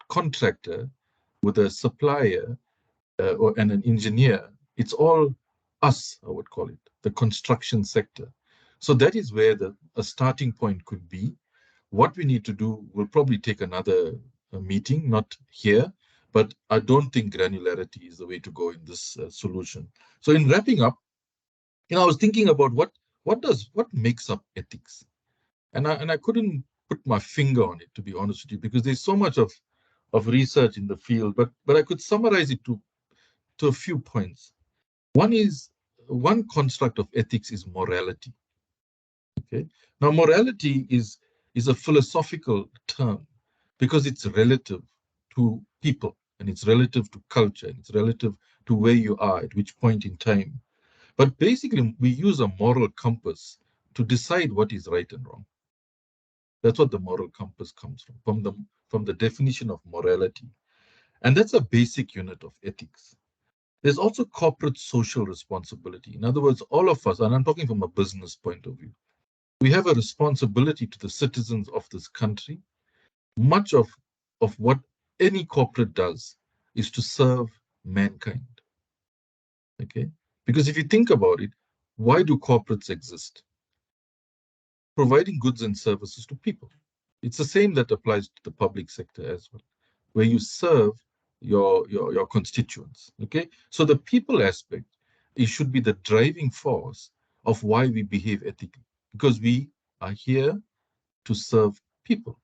contractor with a supplier and an engineer, it's all us, I would call it, the construction sector. So that is where a starting point could be. What we need to do will probably take another meeting, not here, but I don't think granularity is the way to go in this solution. So in wrapping up, I was thinking about what makes up ethics, and I couldn't put my finger on it, to be honest with you, because there's so much of research in the field, but I could summarize it to a few points. One construct of ethics is morality. Okay, now morality is a philosophical term because it's relative to people, and it's relative to culture, and it's relative to where you are at which point in time. But basically, we use a moral compass to decide what is right and wrong. That's what the moral compass comes from the definition of morality. And that's a basic unit of ethics. There's also corporate social responsibility. In other words, all of us, and I'm talking from a business point of view, we have a responsibility to the citizens of this country. Much of what any corporate does is to serve mankind. Okay? Because if you think about it, why do corporates exist? Providing goods and services to people. It's the same that applies to the public sector as well, where you serve your constituents. Okay, so the people aspect, it should be the driving force of why we behave ethically, because we are here to serve people,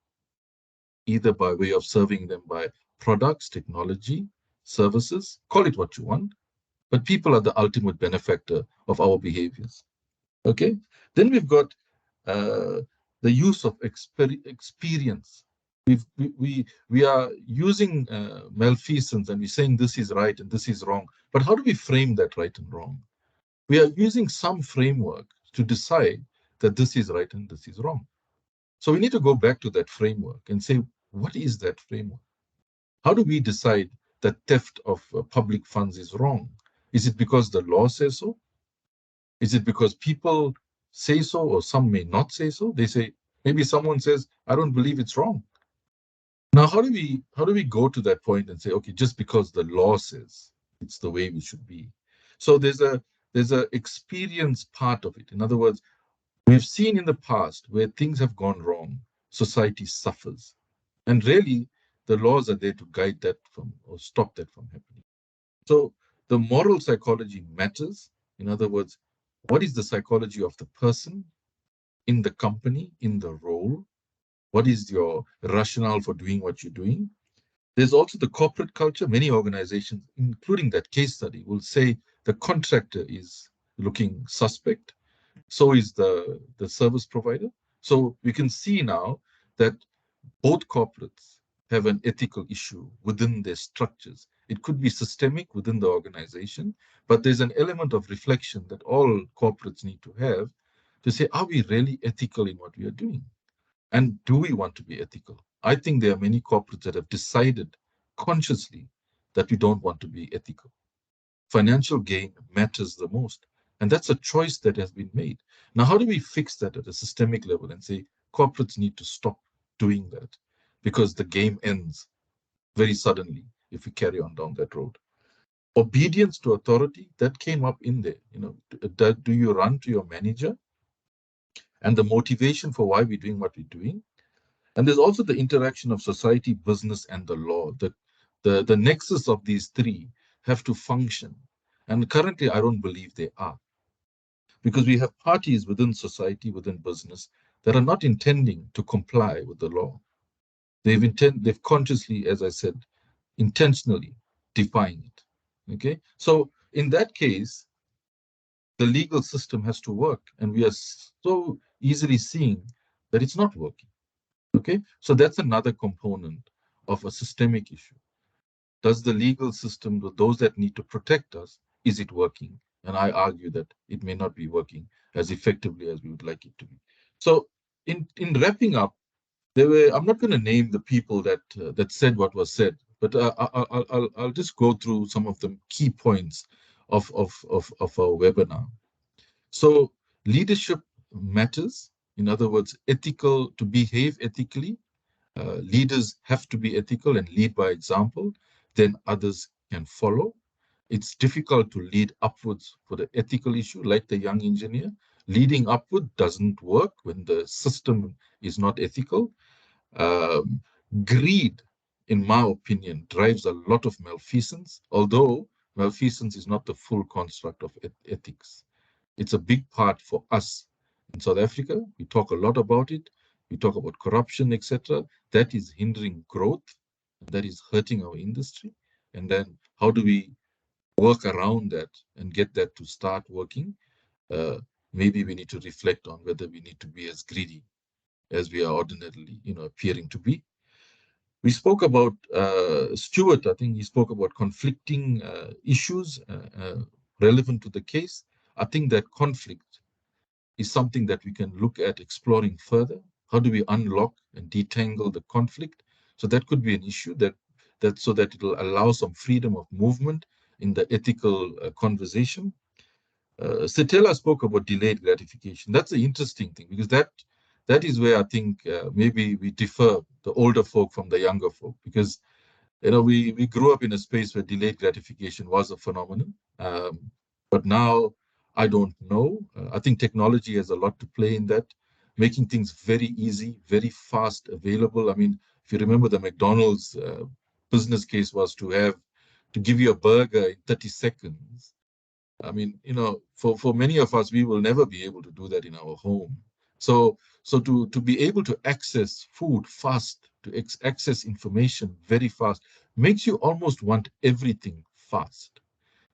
either by way of serving them by products, technology, services, call it what you want, but people are the ultimate benefactor of our behaviors. Okay, then we've got the use of experience. We are using malfeasance, and we're saying this is right and this is wrong. But how do we frame that right and wrong? We are using some framework to decide that this is right and this is wrong. So we need to go back to that framework and say, what is that framework? How do we decide that theft of public funds is wrong? Is it because the law says so? Is it because people say so, or some may not say so? They say, maybe someone says, I don't believe it's wrong. Now, how do we go to that point and say, okay, just because the law says it's the way we should be? So there's a experience part of it. In other words, we've seen in the past where things have gone wrong, society suffers. And really, the laws are there to guide that from, or stop that from happening. So the moral psychology matters. In other words, what is the psychology of the person in the company, in the role? What is your rationale for doing what you're doing? There's also the corporate culture. Many organizations, including that case study, will say the contractor is looking suspect. So is the service provider. So we can see now that both corporates have an ethical issue within their structures. It could be systemic within the organization, but there's an element of reflection that all corporates need to have to say, are we really ethical in what we are doing? And do we want to be ethical? I think there are many corporates that have decided consciously that we don't want to be ethical. Financial gain matters the most. And that's a choice that has been made. Now, how do we fix that at a systemic level and say corporates need to stop doing that, because the game ends very suddenly if we carry on down that road? Obedience to authority, that came up in there. Do you run to your manager? And the motivation for why we're doing what we're doing. And there's also the interaction of society, business, and the law. The nexus of these three have to function. And currently, I don't believe they are. Because we have parties within society, within business, that are not intending to comply with the law. They've consciously, as I said, intentionally defying it. Okay? So in that case, the legal system has to work, and we are so easily seeing that it's not working. Okay, so that's another component of a systemic issue. Does the legal system, those that need to protect us, is it working? And I argue that it may not be working as effectively as we would like it to be. So in wrapping up, I'm not going to name the people that said what was said, but I'll just go through some of the key points of our webinar. So leadership matters. In other words, to behave ethically. Leaders have to be ethical and lead by example, then others can follow. It's difficult to lead upwards for the ethical issue, like the young engineer. Leading upward doesn't work when the system is not ethical. Um, Greed, in my opinion, drives a lot of malfeasance, although malfeasance is not the full construct of ethics. It's a big part for us in South Africa. We talk a lot about it. We talk about corruption, etc. That is hindering growth. That is hurting our industry. And then how do we work around that and get that to start working? Maybe we need to reflect on whether we need to be as greedy as we are ordinarily, appearing to be. We spoke about Stuart. I think he spoke about conflicting issues relevant to the case. I think that conflict is something that we can look at exploring further. How do we unlock and detangle the conflict? So that could be an issue so that it will allow some freedom of movement in the ethical conversation. Setela spoke about delayed gratification. That's an interesting thing, because that is where I think maybe we differ, the older folk from the younger folk, because we grew up in a space where delayed gratification was a phenomenon. But now I don't know. I think technology has a lot to play in that, making things very easy, very fast available. I mean, if you remember, the McDonald's business case was to give you a burger in 30 seconds. I mean, for many of us, we will never be able to do that in our home. So to be able to access food fast, to access information very fast, makes you almost want everything fast.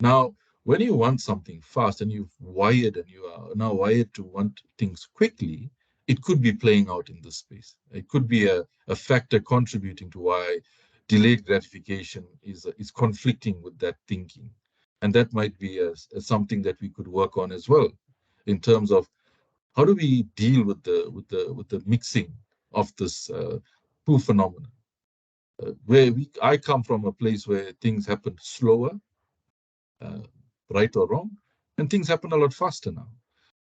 Now, when you want something fast and you are now wired to want things quickly, it could be playing out in this space. It could be a factor contributing to why delayed gratification is conflicting with that thinking. And that might be something that we could work on as well, in terms of how do we deal with the mixing of this two phenomena. I come from a place where things happen slower, right or wrong, and things happen a lot faster now.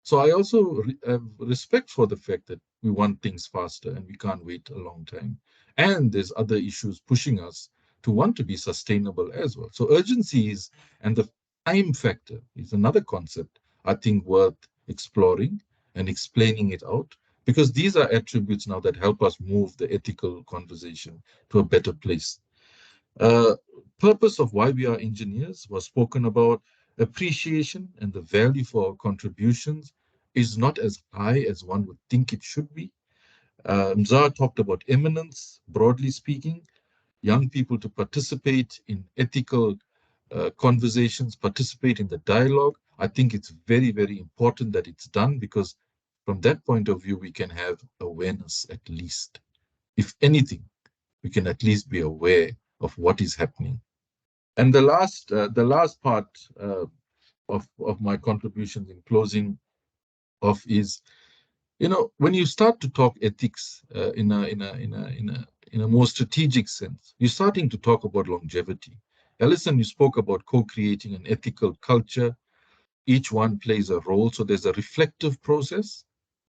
So I also have respect for the fact that we want things faster and we can't wait a long time. And there's other issues pushing us to want to be sustainable as well. So urgencies and the time factor is another concept I think worth exploring and explaining it out, because these are attributes now that help us move the ethical conversation to a better place. Purpose of why we are engineers was spoken about. Appreciation and the value for our contributions is not as high as one would think it should be. Mzaa talked about eminence, broadly speaking, young people to participate in ethical conversations, participate in the dialogue. I think it's very, very important that it's done, because from that point of view, we can have awareness at least. If anything, we can at least be aware of what is happening. And the last part of my contributions in closing off is, when you start to talk ethics in a more strategic sense, you're starting to talk about longevity. Alison, you spoke about co-creating an ethical culture. Each one plays a role, so there's a reflective process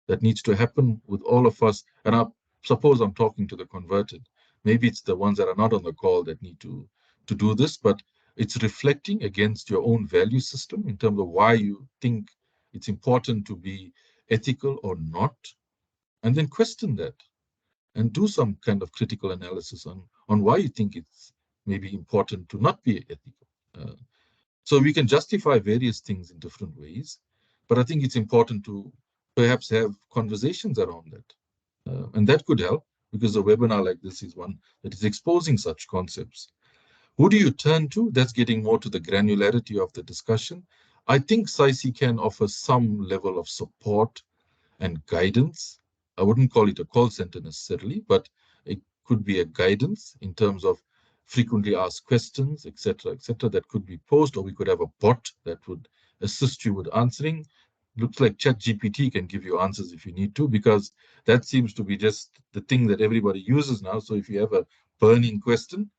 that needs to happen with all of us. And I suppose I'm talking to the converted. Maybe it's the ones that are not on the call that need to do this, but it's reflecting against your own value system in terms of why you think it's important to be ethical or not, and then question that and do some kind of critical analysis on why you think it's maybe important to not be ethical. So we can justify various things in different ways, but I think it's important to perhaps have conversations around that. And that could help, because a webinar like this is one that is exposing such concepts. Who do you turn to? That's getting more to the granularity of the discussion. I think SAICE can offer some level of support and guidance. I wouldn't call it a call center necessarily, but it could be a guidance in terms of frequently asked questions, etc., that could be posed, or we could have a bot that would assist you with answering. Looks like ChatGPT can give you answers if you need to, because that seems to be just the thing that everybody uses now. So if you have a burning question,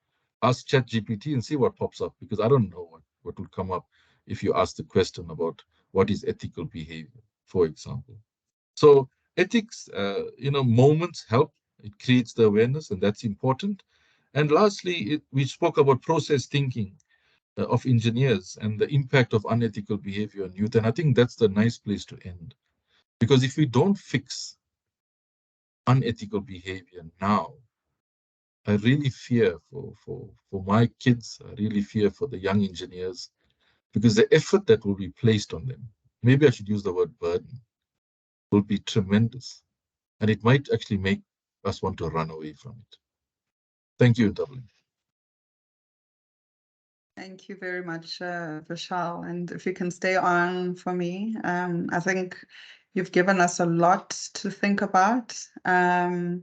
ask ChatGPT and see what pops up, because I don't know what will come up if you ask the question about what is ethical behavior, for example. So ethics, moments help. It creates the awareness, and that's important. And lastly, we spoke about process thinking of engineers and the impact of unethical behavior on youth. And I think that's the nice place to end. Because if we don't fix unethical behavior now, I really fear for my kids, I really fear for the young engineers, because the effort that will be placed on them, maybe I should use the word burden, will be tremendous. And it might actually make us want to run away from it. Thank you, Dublin. Thank you very much, Vishal. And if you can stay on for me, I think you've given us a lot to think about. And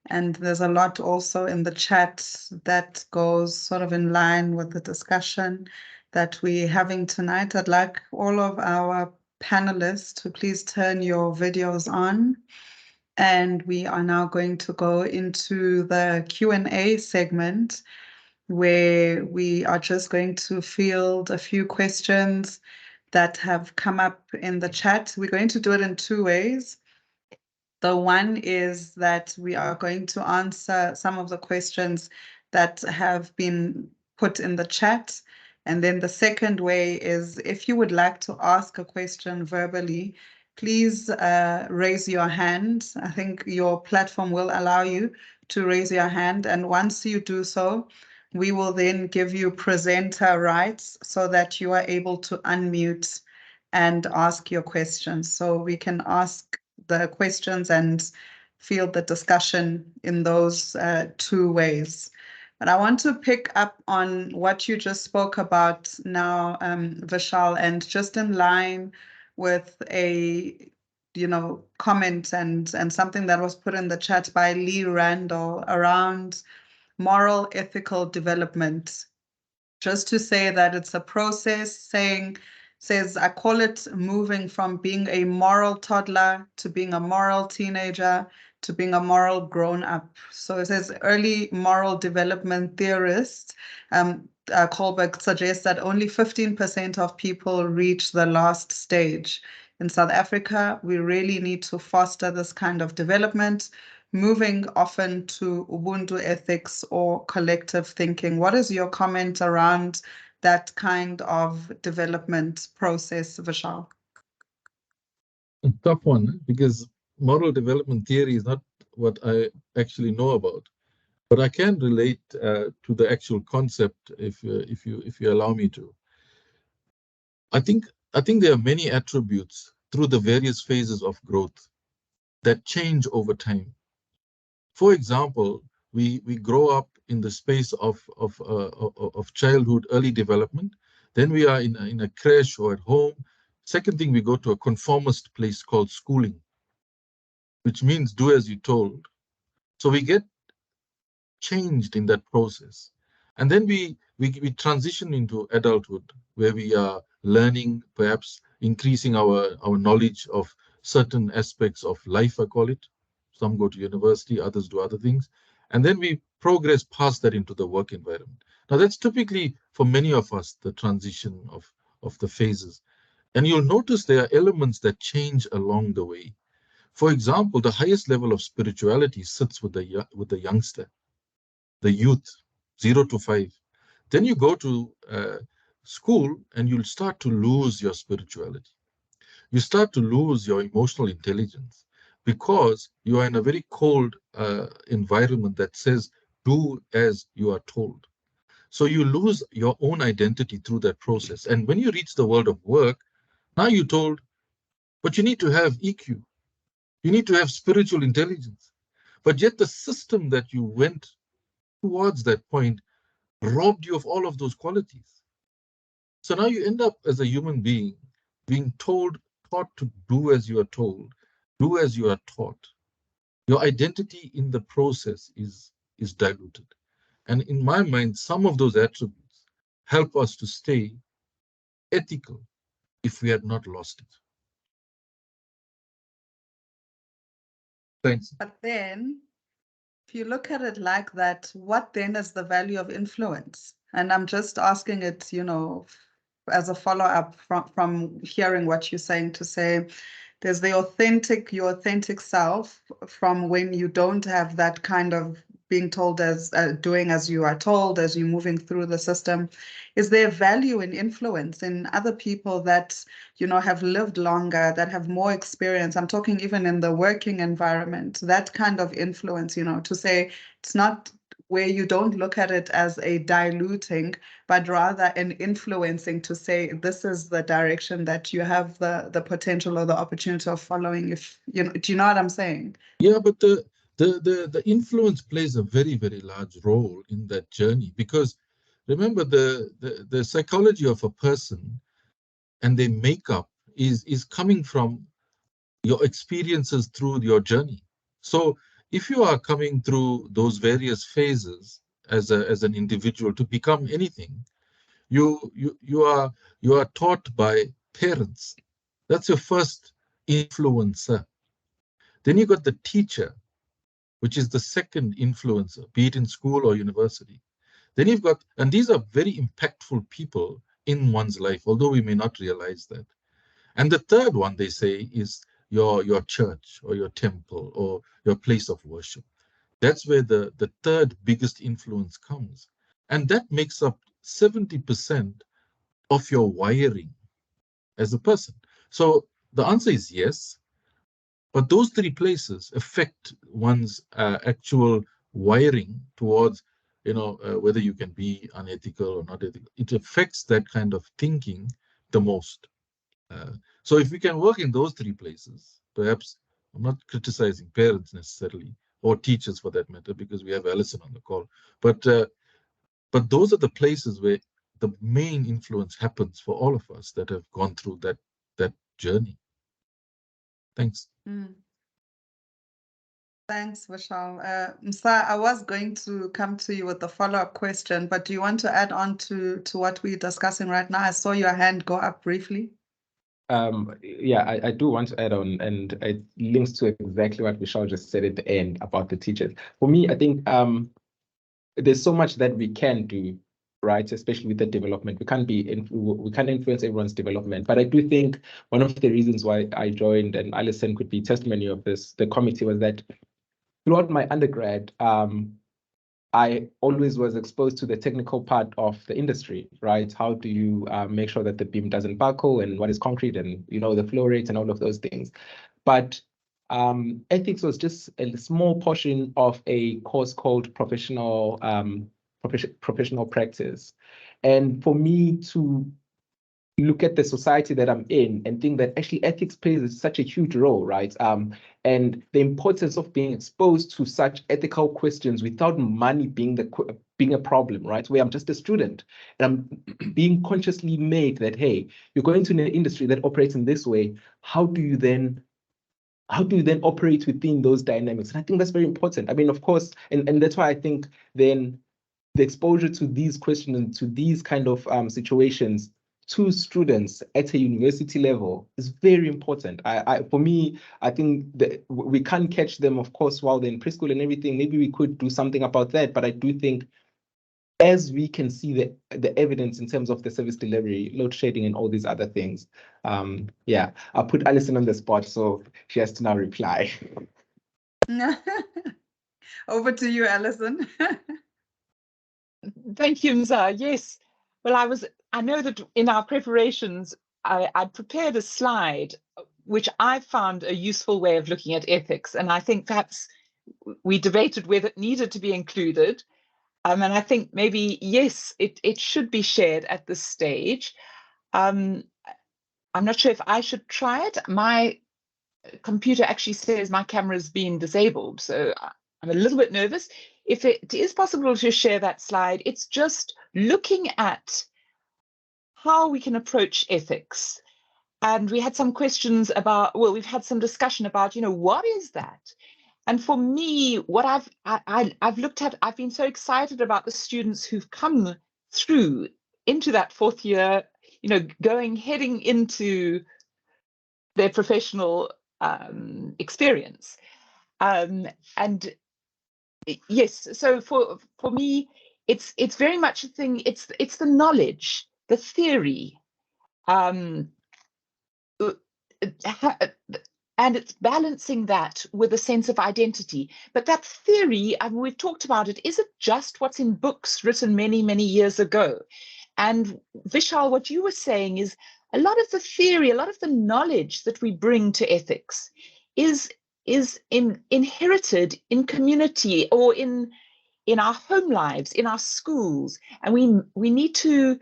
there's a lot also in the chat that goes sort of in line with the discussion that we're having tonight. I'd like all of our panelists to please turn your videos on. And we are now going to go into the Q&A segment, where we are just going to field a few questions that have come up in the chat. We're going to do it in two ways. The one is that we are going to answer some of the questions that have been put in the chat. And then the second way is, if you would like to ask a question verbally, please raise your hand. I think your platform will allow you to raise your hand. And once you do so, we will then give you presenter rights so that you are able to unmute and ask your questions. So we can ask the questions and field the discussion in those two ways. But I want to pick up on what you just spoke about now, Vishal, and just in line with a comment and something that was put in the chat by Lee Randall around moral ethical development. Just to say that it's a process, says I call it moving from being a moral toddler to being a moral teenager to being a moral grown-up. So it says early moral development theorists, Kohlberg suggests that only 15% of people reach the last stage. In South Africa, we really need to foster this kind of development, moving often to Ubuntu ethics or collective thinking. What is your comment around that kind of development process, Vishal? A tough one, because moral development theory is not what I actually know about, but I can relate to the actual concept if you allow me to. I think there are many attributes through the various phases of growth that change over time. For example, we grow up in the space of childhood, early development. Then we are in a creche or at home. Second thing, we go to a conformist place called schooling, which means do as you're told. So we get changed in that process. And then we transition into adulthood, where we are learning, perhaps increasing our knowledge of certain aspects of life, I call it. Some go to university, others do other things. And then we progress past that into the work environment. Now, that's typically, for many of us, the transition of the phases. And you'll notice there are elements that change along the way. For example, the highest level of spirituality sits with the youngster, the youth, 0 to 5. Then you go to school and you'll start to lose your spirituality. You start to lose your emotional intelligence, because you are in a very cold environment that says, do as you are told. So you lose your own identity through that process. And when you reach the world of work, now you're told, but you need to have EQ. You need to have spiritual intelligence. But yet the system that you went towards that point robbed you of all of those qualities. So now you end up as a human being being taught to do as you are told, do as you are taught. Your identity in the process is diluted. And in my mind, some of those attributes help us to stay ethical if we had not lost it. Thanks. But then, if you look at it like that, what then is the value of influence? And I'm just asking it, as a follow-up from hearing what you're saying, to say there's your authentic self from when you don't have that kind of being told as doing as you are told, as you're moving through the system. Is there value in influence in other people that, have lived longer, that have more experience? I'm talking even in the working environment, that kind of influence, to say it's not where you don't look at it as a diluting, but rather an influencing, to say this is the direction that you have the potential or the opportunity of following. If do you know what I'm saying? Yeah, but the influence plays a very, very large role in that journey, because remember the psychology of a person and their makeup is coming from your experiences through your journey. So if you are coming through those various phases as an individual to become anything, you are taught by parents. That's your first influencer. Then you got the teacher, which is the second influencer, be it in school or university. Then you've got, and these are very impactful people in one's life, although we may not realize that. And the third one, they say, is your church or your temple or your place of worship. That's where the third biggest influence comes. And that makes up 70% of your wiring as a person. So the answer is yes, but those three places affect one's actual wiring towards, whether you can be unethical or not ethical. It affects that kind of thinking the most. So if we can work in those three places, perhaps I'm not criticizing parents necessarily, or teachers for that matter, because we have Alison on the call, but those are the places where the main influence happens for all of us that have gone through that journey. Thanks. Thanks, Vishal. Msa, I was going to come to you with a follow-up question, but do you want to add on to what we're discussing right now? I saw your hand go up briefly. Yeah, I do want to add on, and it links to exactly what Vishal just said at the end about the teachers. For me, I think there's so much that we can do, right? Especially with the development. We can't influence everyone's development. But I do think one of the reasons why I joined, and Alison could be testimony of this, the committee, was that throughout my undergrad, I always was exposed to the technical part of the industry, right? How do you make sure that the beam doesn't buckle, and what is concrete, and the flow rates and all of those things. But ethics was just a small portion of a course called professional practice. And for me to look at the society that I'm in and think that actually ethics plays such a huge role, right? And the importance of being exposed to such ethical questions without money being a problem, right? Where I'm just a student and I'm being consciously made that, hey, you're going to an industry that operates in this way. How do you then operate within those dynamics? And I think that's very important. I mean, of course, and that's why I think then the exposure to these questions and to these kind of situations to students at a university level is very important. For me, I think that we can't catch them, of course, while they're in preschool and everything. Maybe we could do something about that, but I do think as we can see the evidence in terms of the service delivery, load shedding, and all these other things. Yeah, I'll put Alison on the spot, so she has to now reply. Over to you, Alison. Thank you, Mza. Yes. Well, I know that in our preparations, I prepared a slide, which I found a useful way of looking at ethics. And I think perhaps we debated whether it needed to be included. And I think maybe, yes, it should be shared at this stage. I'm not sure if I should try it. My computer actually says my camera's been disabled, so I'm a little bit nervous. If it is possible to share that slide, it's just looking at how we can approach ethics. And we had some questions about, well, we've had some discussion about, what is that? And for me, what I've looked at, I've been so excited about the students who've come through into that fourth year, heading into their professional experience. And yes, so for me, it's very much a thing. It's the knowledge, the theory, and it's balancing that with a sense of identity. But that theory, we've talked about it, isn't just what's in books written many, many years ago. And Vishal, what you were saying is a lot of the theory, a lot of the knowledge that we bring to ethics is inherited in community or in our home lives, in our schools, and we need to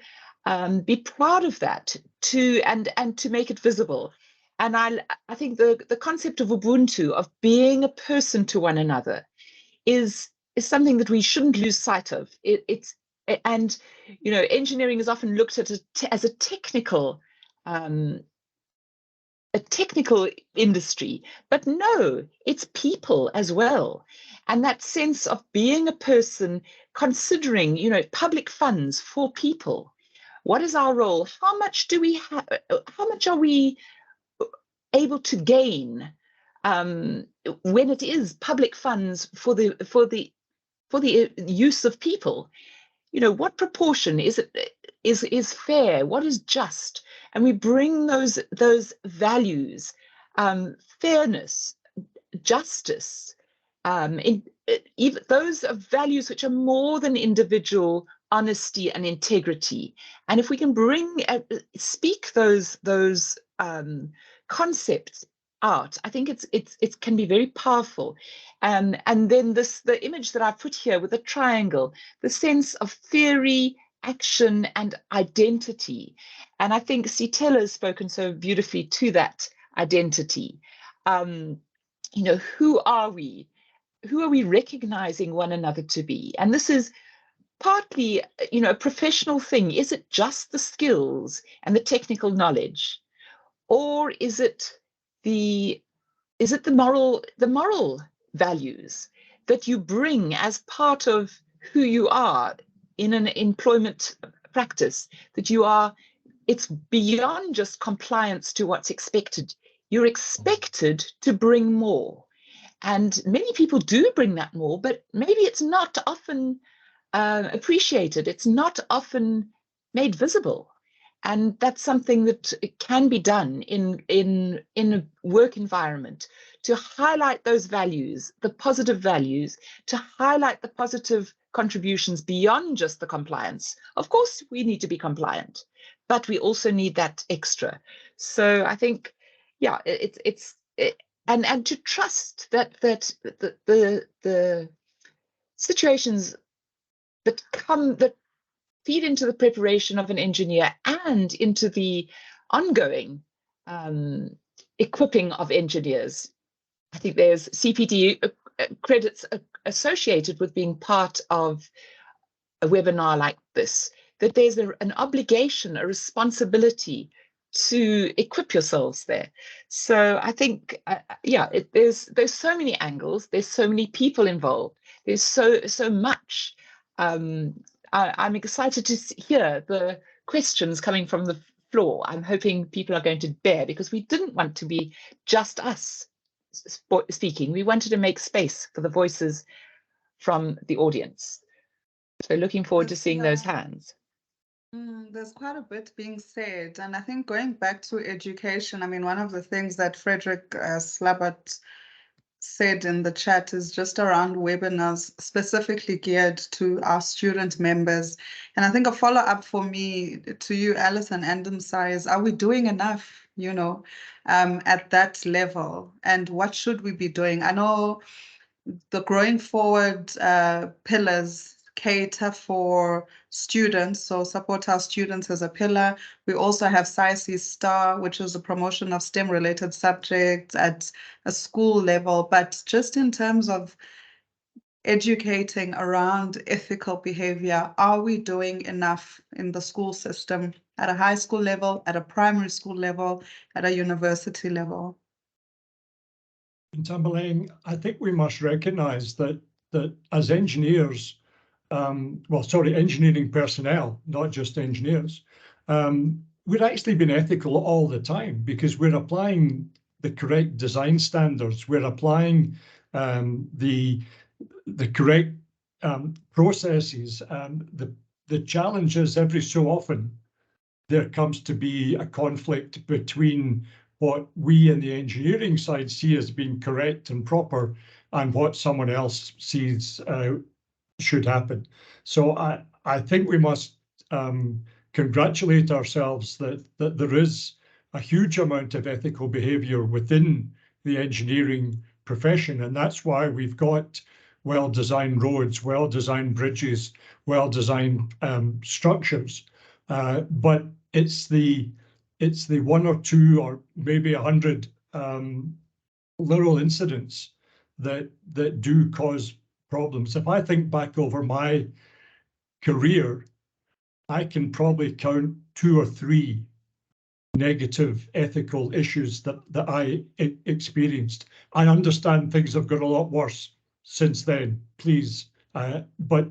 be proud of that and to make it visible. And I think the concept of Ubuntu, of being a person to one another, is something that we shouldn't lose sight of. And engineering is often looked at as a technical industry, but no, it's people as well. And that sense of being a person, considering, public funds for people. What is our role? How much do we have? How much are we able to gain when it is public funds for the use of people? What proportion is fair? What is just? And we bring those values, fairness, justice, even those are values which are more than individual honesty and integrity. And if we can speak those concepts out, I think it can be very powerful. And then the image that I put here with a triangle, the sense of theory, action, and identity. And I think Sitela has spoken so beautifully to that identity. Who are we? Who are we recognizing one another to be? And this is partly, a professional thing. Is it just the skills and the technical knowledge, or is it the moral values that you bring as part of who you are in an employment practice? It's beyond just compliance to what's expected. You're expected to bring more. And many people do bring that more, but maybe it's not often appreciated. It's not often made visible. And that's something that can be done in a work environment, to highlight those values, the positive values, to highlight the positive contributions beyond just the compliance. Of course, we need to be compliant, but we also need that extra. So I think, yeah, and to trust that the situations that feed into the preparation of an engineer and into the ongoing equipping of engineers. I think there's CPD credits associated with being part of a webinar like this, that there's an obligation, a responsibility to equip yourselves there. So I think, there's so many angles, there's so many people involved, there's so much. I'm excited to hear the questions coming from the floor. I'm hoping people are going to bear, because we didn't want to be just us speaking. We wanted to make space for the voices from the audience. So looking forward to seeing those hands. There's quite a bit being said. And I think going back to education, I mean, one of the things that Frederick Slabbert said in the chat is just around webinars specifically geared to our student members. And I think a follow-up for me to you, Alison and Msai, is, are we doing enough, at that level? And what should we be doing? I know the Growing Forward pillars cater for students, so support our students as a pillar. We also have SAICE STAR, which is the promotion of STEM-related subjects at a school level. But just in terms of educating around ethical behavior? Are we doing enough in the school system at a high school level, at a primary school level, at a university level? In Tambalang, I think we must recognize that as engineers, engineering personnel, not just engineers, we're actually being ethical all the time because we're applying the correct design standards. We're applying the correct processes. The challenge is every so often there comes to be a conflict between what we in the engineering side see as being correct and proper and what someone else sees should happen. So I think we must congratulate ourselves that there is a huge amount of ethical behavior within the engineering profession, and that's why we've got well-designed roads, well-designed bridges, well-designed structures. But it's the one or two or maybe 100 little incidents that do cause problems. If I think back over my career, I can probably count 2 or 3 negative ethical issues that I experienced. I understand things have got a lot worse since then, please, but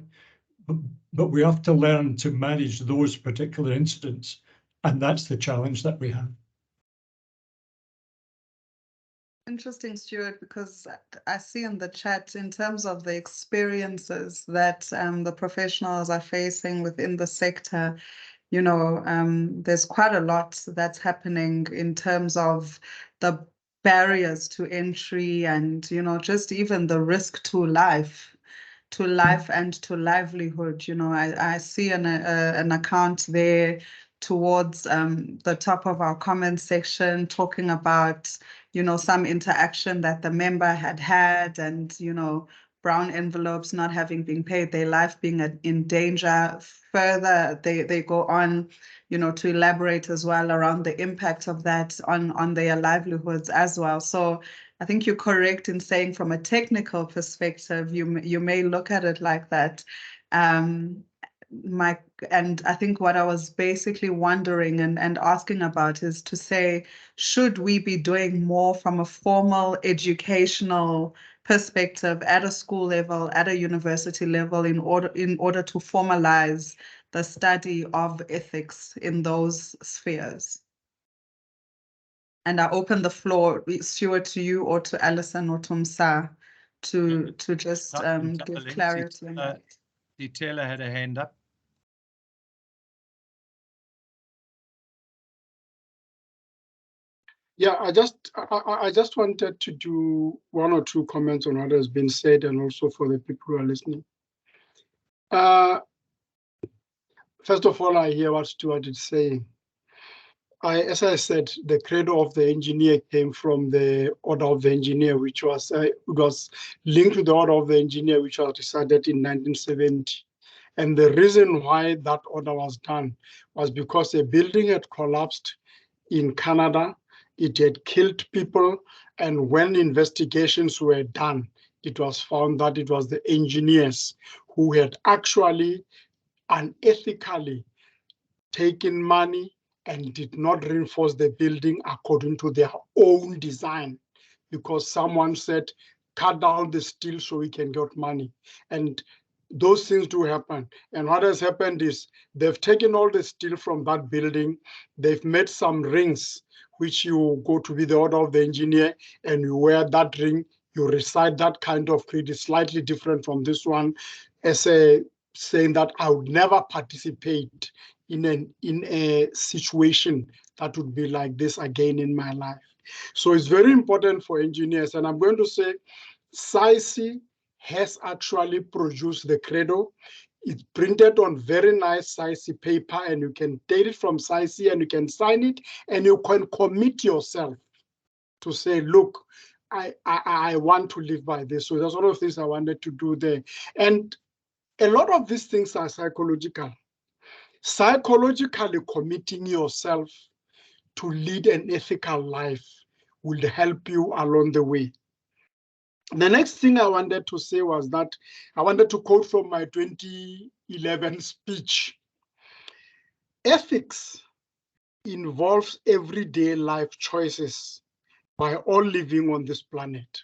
we have to learn to manage those particular incidents, and that's the challenge that we have. Interesting, Stuart, because I see in the chat in terms of the experiences that the professionals are facing within the sector, you know, there's quite a lot that's happening in terms of the barriers to entry and, you know, just even the risk to life and to livelihood. You know, I see an account there towards the top of our comment section talking about, you know, some interaction that the member had and, you know, brown envelopes not having been paid, their life being in danger. Further, they go on, you know, to elaborate as well around the impact of that on their livelihoods as well. So I think you're correct in saying from a technical perspective, you may look at it like that. Mike, and I think what I was basically wondering and asking about is to say, should we be doing more from a formal educational perspective at a school level, at a university level, in order to formalize the study of ethics in those spheres? And I open the floor, Stuart, to you or to Alison or to Msa to just give clarity on that. Taylor had a hand up. Yeah, I just wanted to do 1 or 2 comments on what has been said, and also for the people who are listening. First of all, I hear what Stuart is saying. As I said, the credo of the engineer came from the order of the engineer, which was linked to the order of the engineer, which was decided in 1970. And the reason why that order was done was because a building had collapsed in Canada. It had killed people, and when investigations were done, it was found that it was the engineers who had actually unethically taken money and did not reinforce the building according to their own design, because someone said, cut down the steel so we can get money. And those things do happen. And what has happened is they've taken all the steel from that building, they've made some rings, which you go to be the order of the engineer, and you wear that ring, you recite that kind of creed. Is slightly different from this one, as a saying that I would never participate in a situation that would be like this again in my life. So it's very important for engineers, and I'm going to say SAICE has actually produced the credo. It's printed on very nice SAICE paper, and you can take it from SAICE and you can sign it, and you can commit yourself to say, look, I want to live by this. So that's one of the things I wanted to do there. And a lot of these things are psychological. Psychologically committing yourself to lead an ethical life will help you along the way. The next thing I wanted to say was that I wanted to quote from my 2011 speech. Ethics involves everyday life choices by all living on this planet.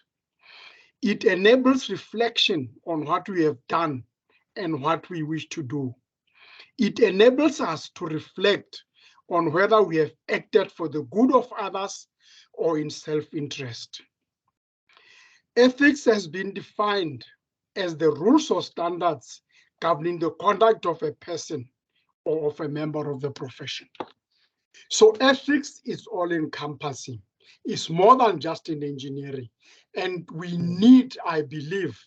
It enables reflection on what we have done and what we wish to do. It enables us to reflect on whether we have acted for the good of others or in self-interest. Ethics has been defined as the rules or standards governing the conduct of a person or of a member of the profession. So ethics is all-encompassing. It's more than just in engineering. And we need, I believe,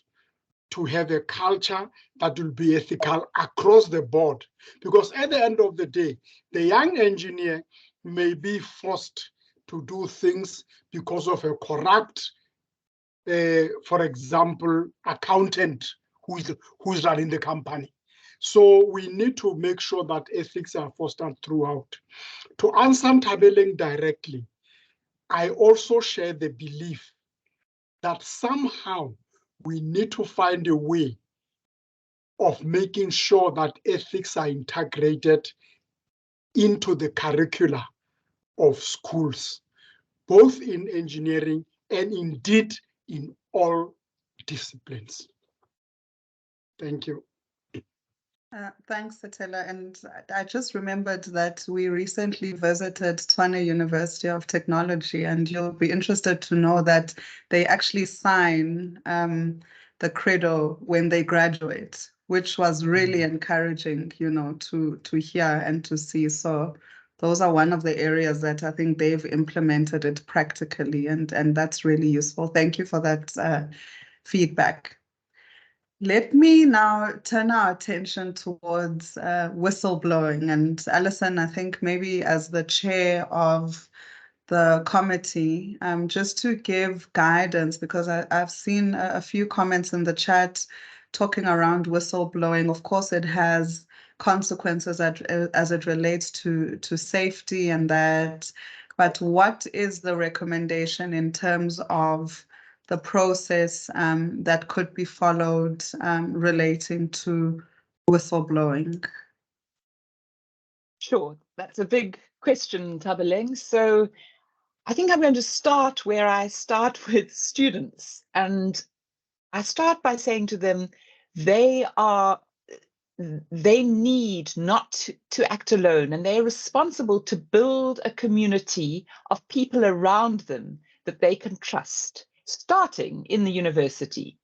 to have a culture that will be ethical across the board. Because at the end of the day, the young engineer may be forced to do things because of a corrupt, for example, accountant who's running the company. So we need to make sure that ethics are fostered throughout. To answer Tabeleng directly, I also share the belief that somehow we need to find a way of making sure that ethics are integrated into the curricula of schools, both in engineering and indeed in all disciplines. Thank you. Thanks, Satela. And I just remembered that we recently visited Tshwane University of Technology, and you'll be interested to know that they actually sign the credo when they graduate, which was really encouraging, you know, to hear and to see. So those are one of the areas that I think they've implemented it practically, and that's really useful. Thank you for that feedback. Let me now turn our attention towards whistleblowing. And Alison, I think maybe as the chair of the committee, just to give guidance, because I've seen a few comments in the chat talking around whistleblowing. Of course, it has consequences as it relates to safety and that. But what is the recommendation in terms of the process that could be followed relating to whistleblowing? Sure, that's a big question, Tabeleng. So I think I'm going to start where I start with students. And I start by saying to them, they need not to act alone, and they're responsible to build a community of people around them that they can trust, starting in the university,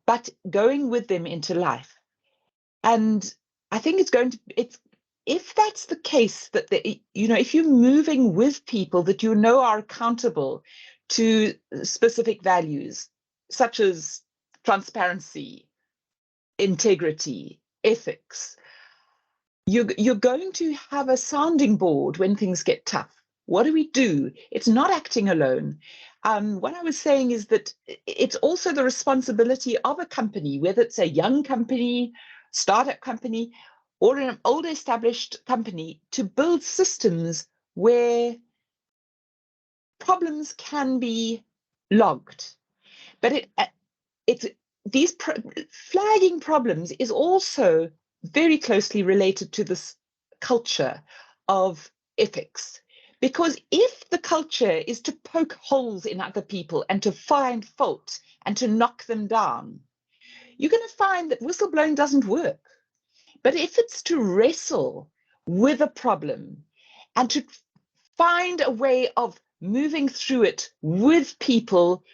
but going with them into life. And I think if that's the case, that if you're moving with people that you know are accountable to specific values, such as transparency, integrity, ethics, you're going to have a sounding board when things get tough. What do we do? It's not acting alone. What I was saying is that it's also the responsibility of a company, whether it's a young company, startup company, or an older established company, to build systems where problems can be logged. But these flagging problems is also very closely related to this culture of ethics. Because if the culture is to poke holes in other people and to find fault and to knock them down, you're going to find that whistleblowing doesn't work. But if it's to wrestle with a problem and to find a way of moving through it with people,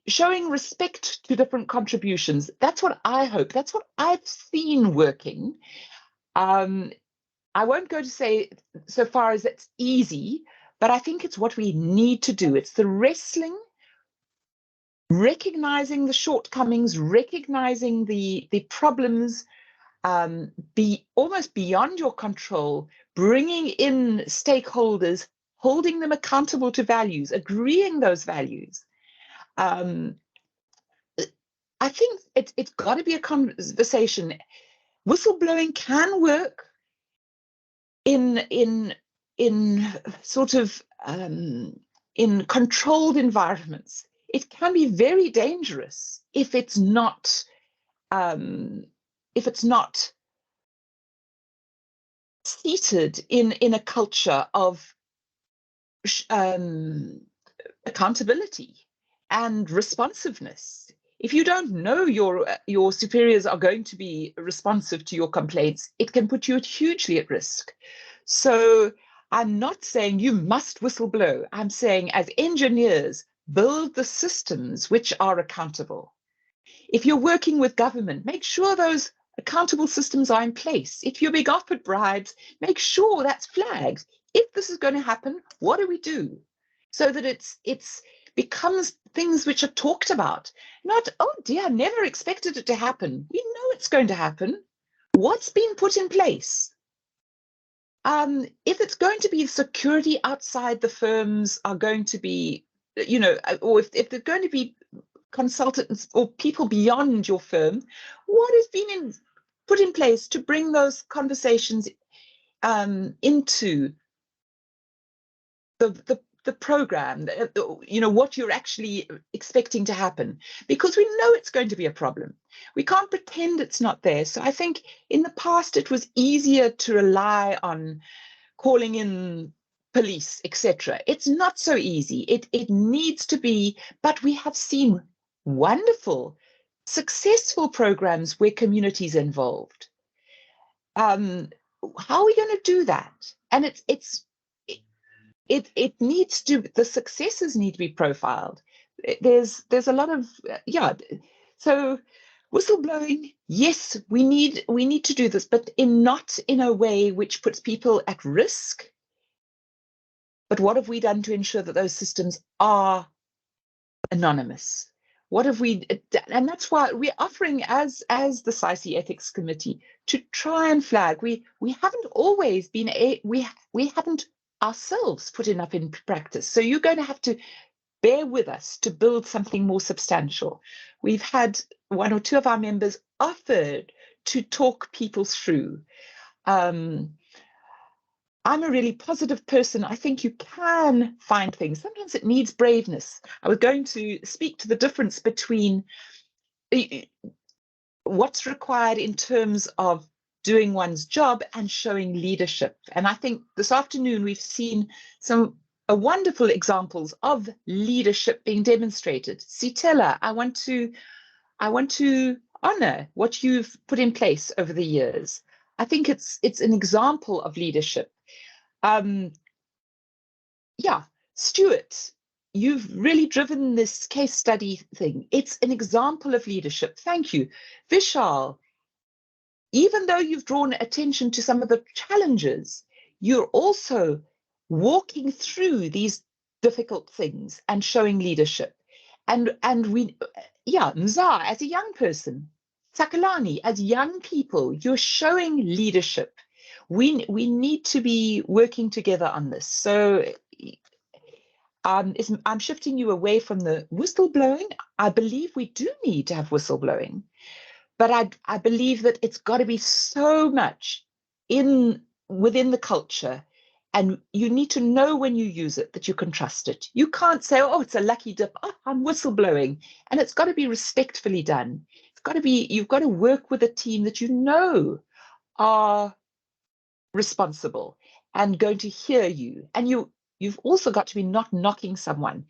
showing respect to different contributions, that's what I hope. That's what I've seen working. I won't go to say so far as it's easy, but I think it's what we need to do. It's the wrestling, recognizing the shortcomings, recognizing the problems, be almost beyond your control, bringing in stakeholders, holding them accountable to values, agreeing those values. I think it's got to be a conversation. Whistleblowing can work in sort of in controlled environments, it can be very dangerous if it's not seated in a culture of accountability and responsiveness. If you don't know your superiors are going to be responsive to your complaints, it can put you hugely at risk. So I'm not saying you must whistleblow. I'm saying as engineers, build the systems which are accountable. If you're working with government, make sure those accountable systems are in place. If you're being offered bribes, make sure that's flagged. If this is going to happen, what do we do? So that it's becomes things which are talked about. Not, oh dear, never expected it to happen. We know it's going to happen. What's been put in place? If it's going to be security outside the firms are going to be, or if they're going to be consultants or people beyond your firm, what has been put in place to bring those conversations into the program, what you're actually expecting to happen, because we know it's going to be a problem. We can't pretend it's not there. So I think in the past it was easier to rely on calling in police, etc. It's not so easy. It needs to be, but we have seen wonderful, successful programs where communities involved. How are we going to do that? And it needs to, the successes need to be profiled. There's a lot of so whistleblowing, yes, we need to do this, but not in a way which puts people at risk. But what have we done to ensure that those systems are anonymous? What have we, and that's why we're offering as the SAICE Ethics Committee to try and flag. We haven't always been, we haven't ourselves put enough in practice. So you're going to have to bear with us to build something more substantial. We've had one or two of our members offered to talk people through. I'm a really positive person. I think you can find things. Sometimes it needs braveness. I was going to speak to the difference between what's required in terms of doing one's job and showing leadership. And I think this afternoon we've seen some wonderful examples of leadership being demonstrated. Sitela, I want to honor what you've put in place over the years. I think it's an example of leadership. Stuart, you've really driven this case study thing. It's an example of leadership. Thank you. Vishal, even though you've drawn attention to some of the challenges, you're also walking through these difficult things and showing leadership. And we, Mza, as a young person, Sakalani, as young people, you're showing leadership. We need to be working together on this. So I'm shifting you away from the whistleblowing. I believe we do need to have whistleblowing, but I believe that it's got to be so much within the culture, and you need to know when you use it that you can trust it. You can't say, oh, it's a lucky dip, oh, I'm whistleblowing, and it's got to be respectfully done. It's got to be, you've got to work with a team that you know are responsible and going to hear you, and you've also got to be not knocking someone,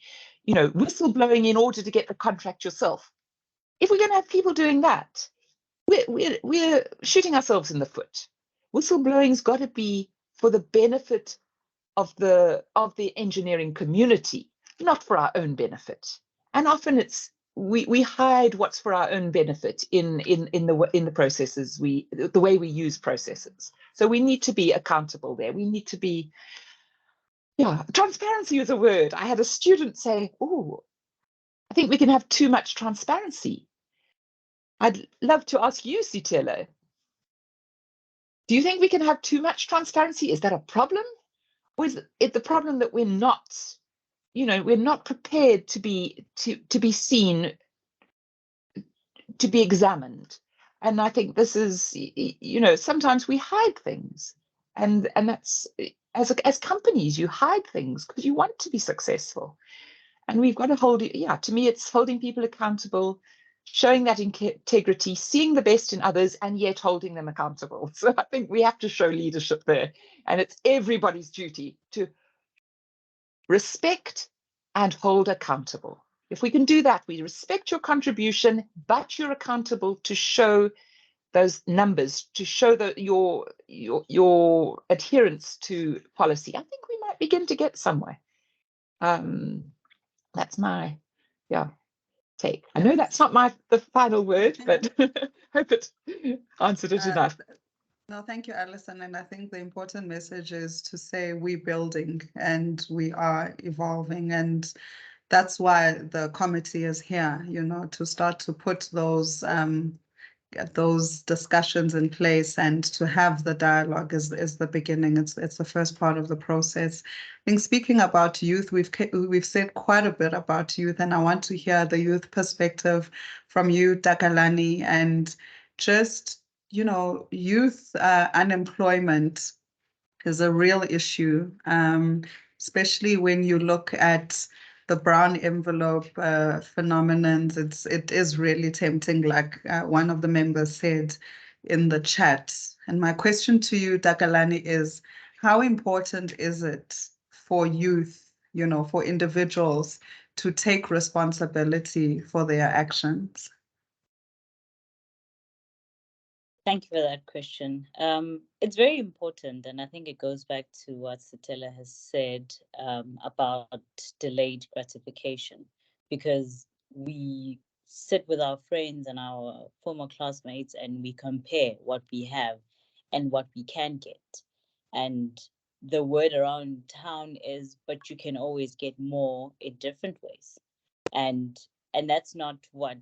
whistleblowing in order to get the contract yourself. If we're going to have people doing that, we're shooting ourselves in the foot. Whistleblowing's got to be for the benefit of the engineering community, not for our own benefit. And often we hide what's for our own benefit in the processes, the way we use processes. So we need to be accountable there. We need to be, transparency is a word. I had a student say, oh, I think we can have too much transparency. I'd love to ask you, Sitelo, do you think we can have too much transparency? Is that a problem? Or is it the problem that we're not prepared to be seen, to be examined? And I think this is, sometimes we hide things, and that's, as companies, you hide things because you want to be successful. And we've got to hold it. Yeah, to me, it's holding people accountable, showing that integrity, seeing the best in others, and yet holding them accountable. So I think we have to show leadership there. And it's everybody's duty to respect and hold accountable. If we can do that, we respect your contribution, but you're accountable to show those numbers, to show that your adherence to policy. I think we might begin to get somewhere. That's my take. I know that's not the final word, but hope it answered it enough. No, thank you, Alison. And I think the important message is to say we're building and we are evolving. And that's why the committee is here, you know, to start to put get those discussions in place and to have the dialogue is the beginning. It's the first part of the process. I think speaking about youth, we've said quite a bit about youth, and I want to hear the youth perspective from you, Takalani, and just, you know, youth unemployment is a real issue, especially when you look at the brown envelope phenomenon. It is really tempting, like one of the members said in the chat. And my question to you, Takalani, is how important is it for youth, you know, for individuals to take responsibility for their actions? Thank you for that question. It's very important, and I think it goes back to what Satella has said about delayed gratification, because we sit with our friends and our former classmates and we compare what we have and what we can get. And the word around town is, but you can always get more in different ways. And that's not what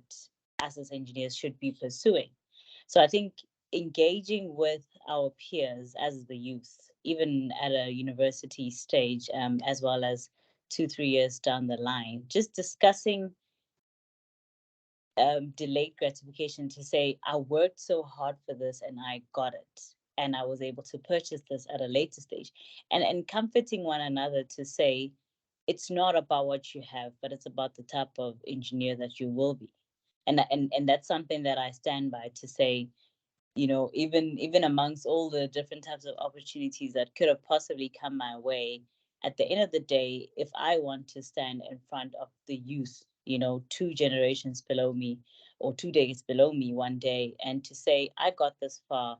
us as engineers should be pursuing. So I think engaging with our peers as the youth, even at a university stage, as well as 2-3 years down the line, just discussing delayed gratification to say, I worked so hard for this and I got it. And I was able to purchase this at a later stage. And comforting one another to say, it's not about what you have, but it's about the type of engineer that you will be. And that's something that I stand by, to say, you know, even amongst all the different types of opportunities that could have possibly come my way, at the end of the day, if I want to stand in front of the youth, you know, 2 generations below me or 2 days below me one day, and to say, I got this far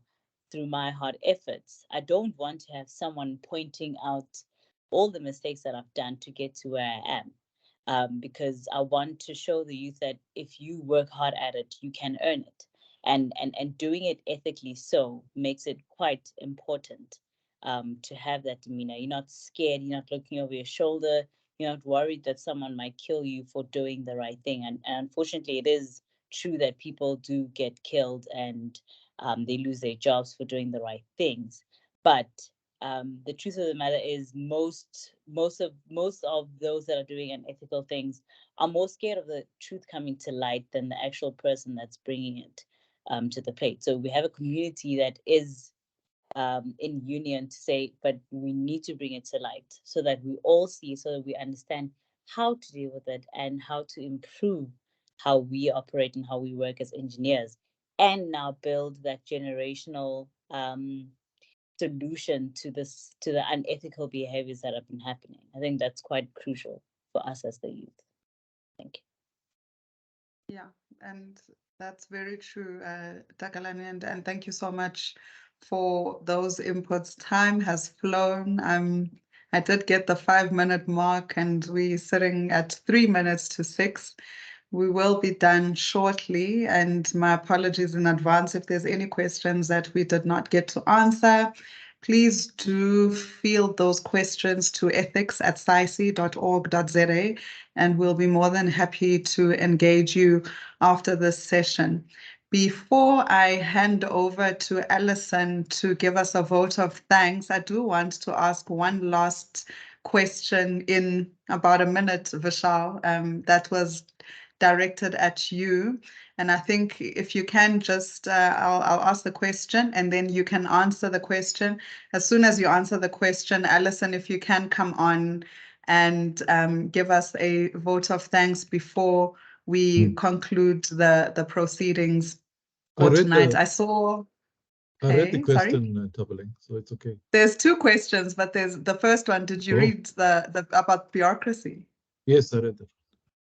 through my hard efforts, I don't want to have someone pointing out all the mistakes that I've done to get to where I am. Because I want to show the youth that if you work hard at it, you can earn it. And doing it ethically so makes it quite important to have that demeanor. You're not scared, you're not looking over your shoulder, you're not worried that someone might kill you for doing the right thing. And unfortunately, it is true that people do get killed and they lose their jobs for doing the right things. But the truth of the matter is, most of those that are doing unethical things are more scared of the truth coming to light than the actual person that's bringing it to the plate. So we have a community that is in union to say, but we need to bring it to light so that we all see, so that we understand how to deal with it and how to improve how we operate and how we work as engineers, and now build that generational solution to the unethical behaviors that have been happening. I think that's quite crucial for us as the youth. Thank you. Yeah, and that's very true, Takalani, and thank you so much for those inputs. Time has flown. I did get the 5-minute mark, and we're sitting at 3 minutes to 6. We will be done shortly, and my apologies in advance if there's any questions that we did not get to answer. Please do field those questions to ethics@saice.org.za, and we'll be more than happy to engage you after this session. Before I hand over to Alison to give us a vote of thanks, I do want to ask one last question in about a minute, Vishal. That was directed at you. And I think if you can just, I'll ask the question and then you can answer the question. As soon as you answer the question, Alison, if you can come on and give us a vote of thanks before we conclude the proceedings for tonight. I saw. I read the Okay, sorry. question, Tabaling, so it's okay. There's two questions, but there's the first one. Did you read the about bureaucracy? Yes, I read that.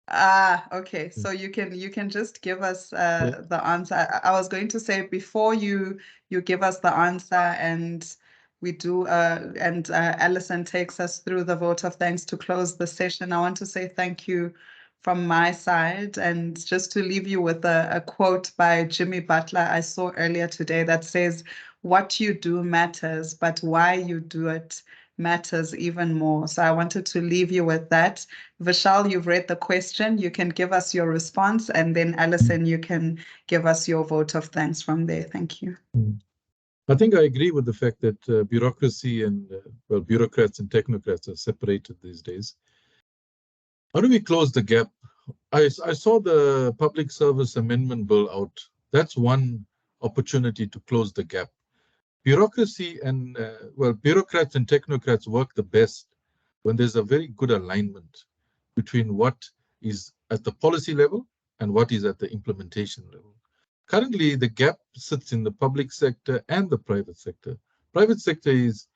Ah, okay. So you can just give us the answer. I was going to say before you give us the answer and we do and Alison takes us through the vote of thanks to close the session. I want to say thank you from my side and just to leave you with a quote by Jimmy Butler I saw earlier today that says, "What you do matters, but why you do it matters even more." So I wanted to leave you with that. Vishal, you've read the question. You can give us your response, and then Alison, you can give us your vote of thanks from there. Thank you. I think I agree with the fact that bureaucracy and, well, bureaucrats and technocrats are separated these days. How do we close the gap? I saw the Public Service Amendment Bill out. That's one opportunity to close the gap. Bureaucracy and, well, bureaucrats and technocrats work the best when there's a very good alignment between what is at the policy level and what is at the implementation level. Currently, the gap sits in the public sector and the private sector. Private sector is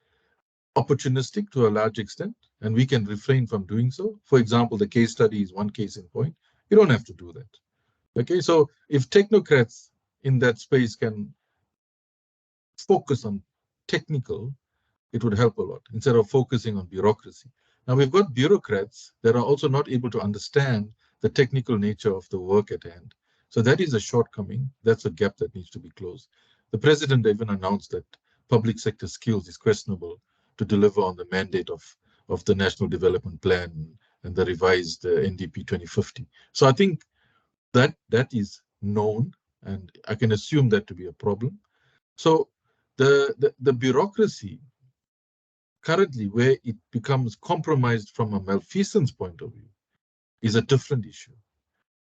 opportunistic to a large extent, and we can refrain from doing so. For example, the case study is one case in point. You don't have to do that. Okay, so if technocrats in that space can focus on technical, it would help a lot instead of focusing on bureaucracy. Now, we've got bureaucrats that are also not able to understand the technical nature of the work at hand. So that is a shortcoming. That's a gap that needs to be closed. The president even announced that public sector skills is questionable to deliver on the mandate of the National Development Plan and the revised NDP 2050. So I think that is known, and I can assume that to be a problem. So the bureaucracy currently, where it becomes compromised from a malfeasance point of view, is a different issue.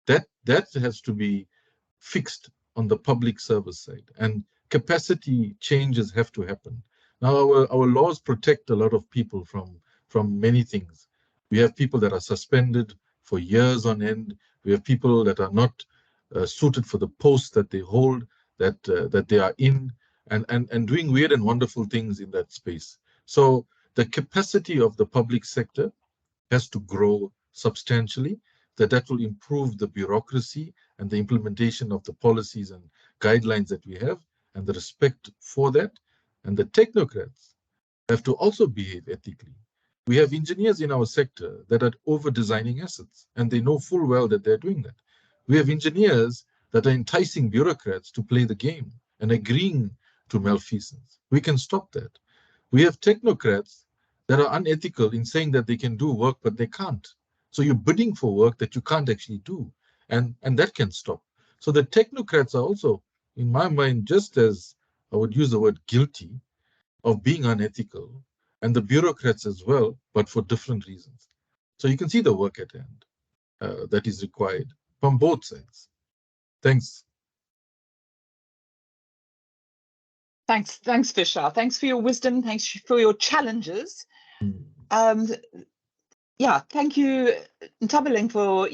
That has to be fixed on the public service side, and capacity changes have to happen. Now, our laws protect a lot of people from many things. We have people that are suspended for years on end. We have people that are not suited for the posts that they hold, that they are in, and doing weird and wonderful things in that space. So the capacity of the public sector has to grow substantially, that will improve the bureaucracy and the implementation of the policies and guidelines that we have, and the respect for that. And the technocrats have to also behave ethically. We have engineers in our sector that are over-designing assets, and they know full well that they're doing that. We have engineers that are enticing bureaucrats to play the game and agreeing to malfeasance. We can stop that. We have technocrats that are unethical in saying that they can do work, but they can't. So you're bidding for work that you can't actually do, and that can stop. So the technocrats are also, in my mind, just as I would use the word guilty of being unethical, and the bureaucrats as well, but for different reasons. So you can see the work at hand that is required from both sides. Thanks. Thanks, Vishal. Thanks for your wisdom. Thanks for your challenges. Yeah, thank you, Tabaling, for,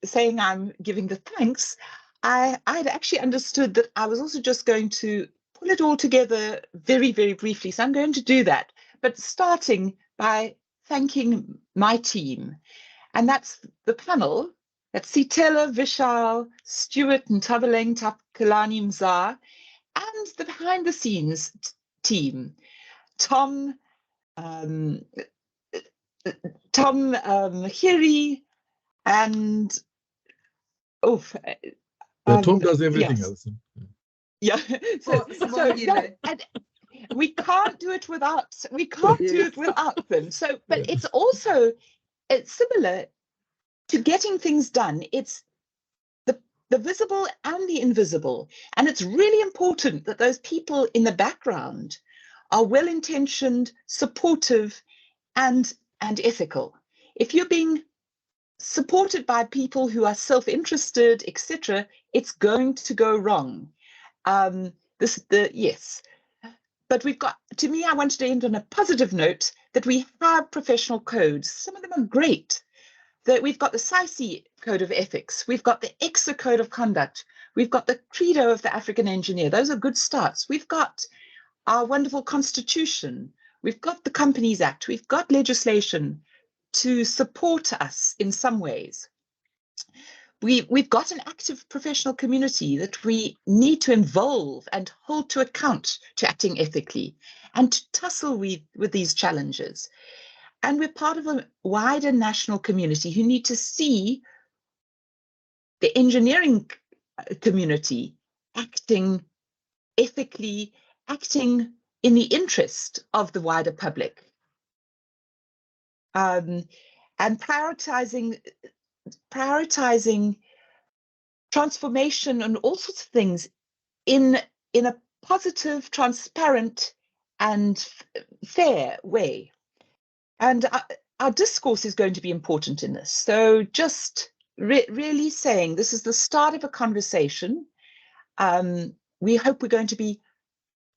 saying I'm giving the thanks. I'd actually understood that I was also just going to pull it all together very, very briefly. So I'm going to do that, but starting by thanking my team. And that's the panel. That's Sitela, Vishal, Stuart, and Tabaling, Takalani, Mzar, and the behind the scenes team, Tom, Hiri, and Tom does everything yes. else. Yeah. So and we can't do it without them. So, but it's also similar to getting things done. It's the visible and the invisible, and it's really important that those people in the background are well-intentioned, supportive, and ethical. If you're being supported by people who are self-interested, etc., it's going to go wrong. Yes. But we've got, to me, I wanted to end on a positive note that we have professional codes. Some of them are great. That we've got the SAICE Code of Ethics, we've got the EXA Code of Conduct, we've got the Credo of the African Engineer. Those are good starts. We've got our wonderful Constitution. We've got the Companies Act. We've got legislation to support us in some ways. We've got an active professional community that we need to involve and hold to account to acting ethically and to tussle with these challenges. And we're part of a wider national community who need to see the engineering community acting ethically, acting in the interest of the wider public, and prioritizing transformation and all sorts of things in a positive, transparent, and fair way. And our discourse is going to be important in this. So just really saying this is the start of a conversation. We hope we're going to be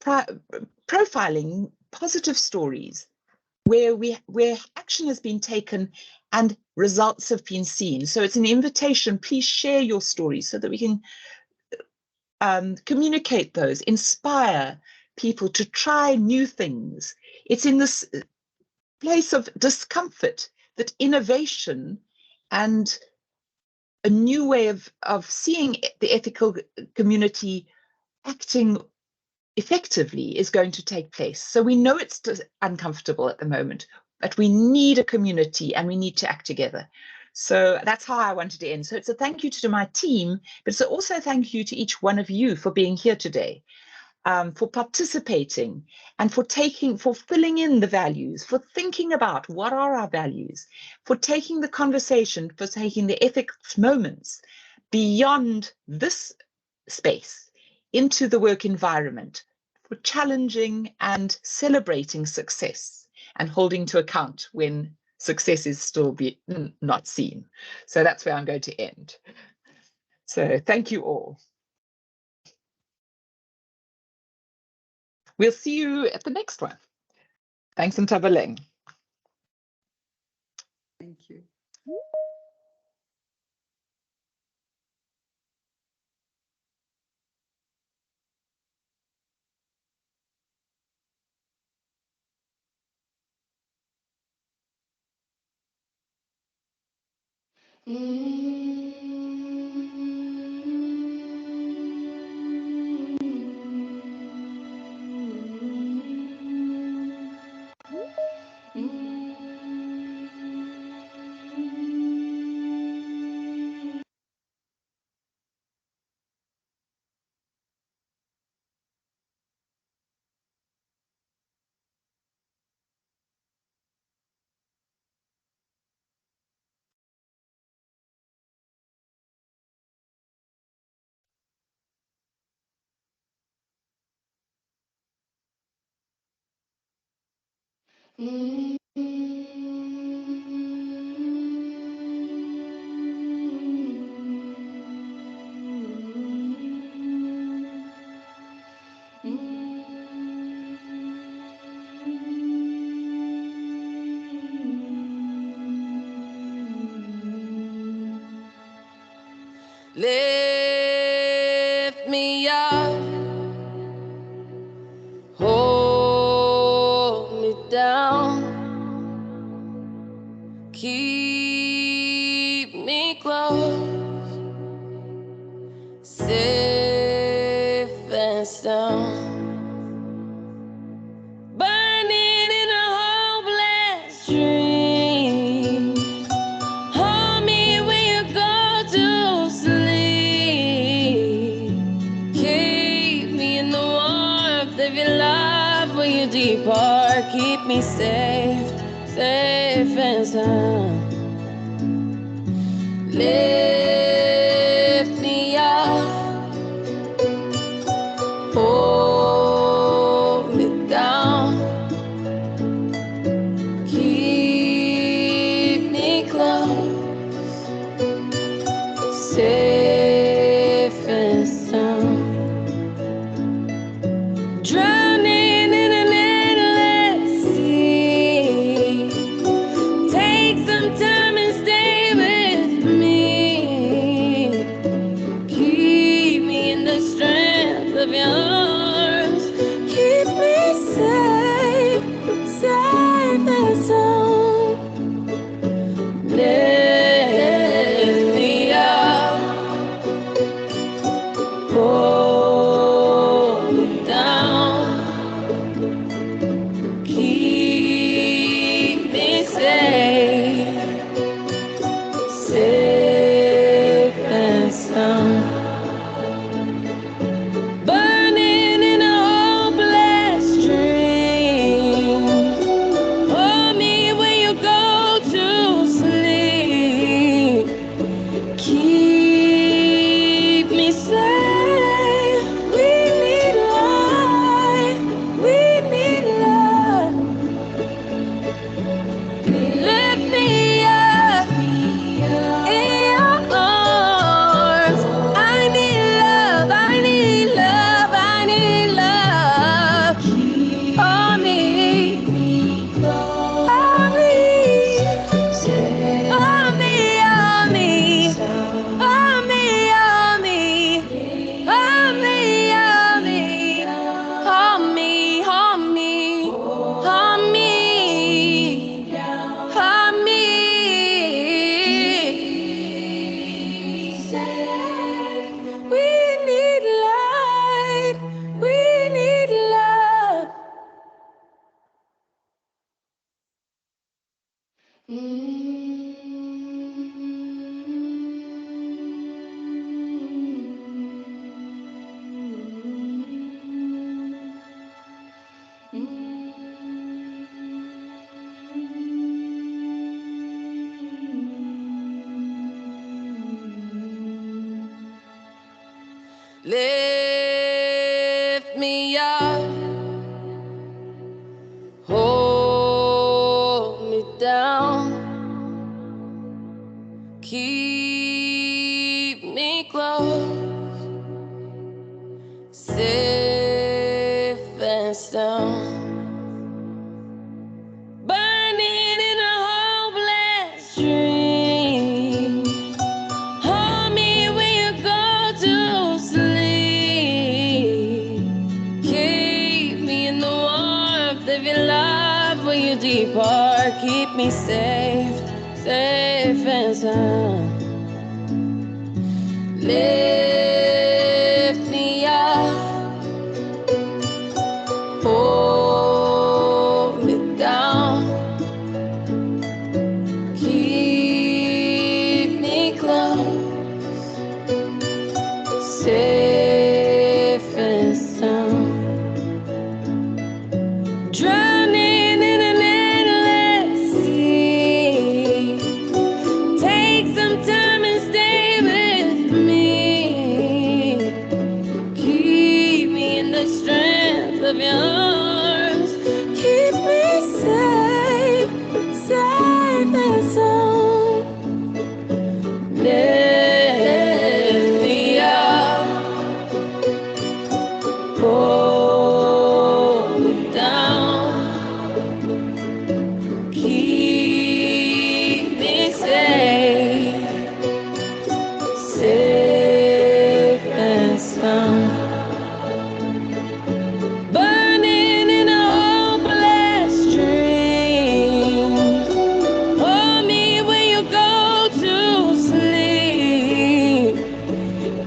profiling positive stories where action has been taken and results have been seen. So it's an invitation. Please share your stories so that we can communicate those, inspire people to try new things. It's in this place of discomfort that innovation and a new way of seeing the ethical community acting effectively is going to take place. So we know it's uncomfortable at the moment, but we need a community and we need to act together. So that's how I wanted to end. So it's a thank you to my team, but it's also a thank you to each one of you for being here today, for participating and for filling in the values, for thinking about what are our values, for taking the conversation, for taking the ethics moments beyond this space into the work environment, for challenging and celebrating success and holding to account when success is still not seen. So that's where I'm going to end. So thank you all. We'll see you at the next one. Thanks, Ntabaleng. Thank you. Lift me up, hold me down, keep me close, safe and sound. Burning in a hopeless dream. Hold me when you go to sleep. Keep me in the warmth of your love when you depart. Keep me safe, safe and sound. Lift me up, hold me down, keep me close, Lift me up, hold me down, keep me close, safe and sound. Burning in a hopeless dream. Hold me when you go to sleep. Keep me in the warmth of your love when you depart. Keep me safe, safe and sound. Lift me up, hold me down, keep me close, safe and sound. Drowning in an endless sea. Take some time and stay with me. Keep me in the strength of your arms. Keep me safe, safe and sound. Lift me up, hold me down, keep me safe, safe and sound. Burning in a hopeless dream. Hold me when you go to sleep.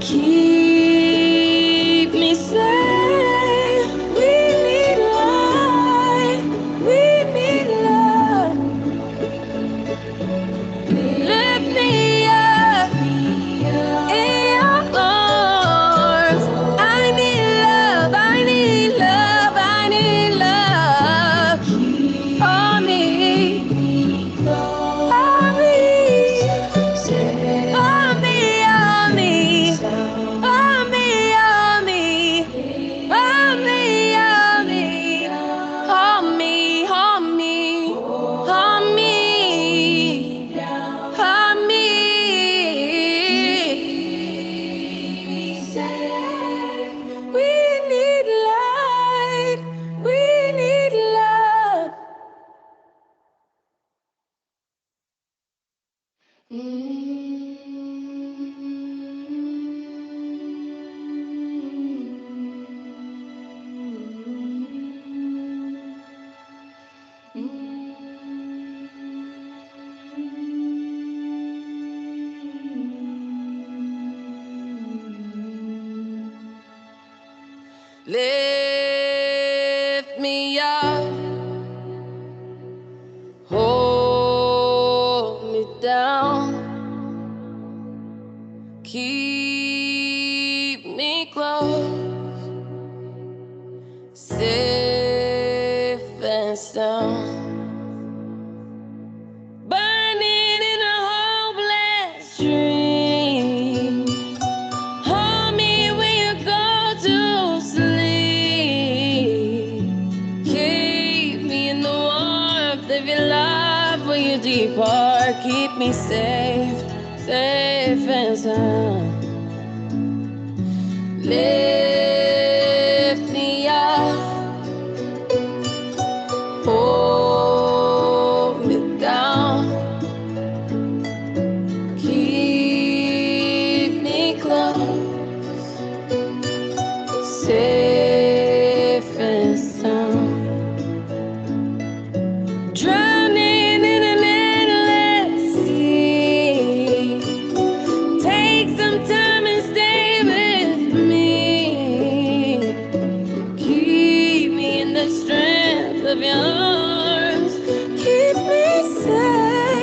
Keep me safe. We need light. We need love. Lift me up in your arms. I need love. I need love. I need love. On me. On me. On me. On me. On me. On me. On me. On me. On me. On me. On me. On me. We need light. We need love. Lift me up, hold me down, keep me close, safe and sound. Burning in a hopeless dream. Hold me when you go to sleep. Keep me in the warmth of your love when you depart. Keep me safe, safe and sound. Lift me up, hold me down, keep me close, safe and sound. Drowning in an endless sea. Take some time and stay with me. Keep me in the strength of your arms. Keep me safe.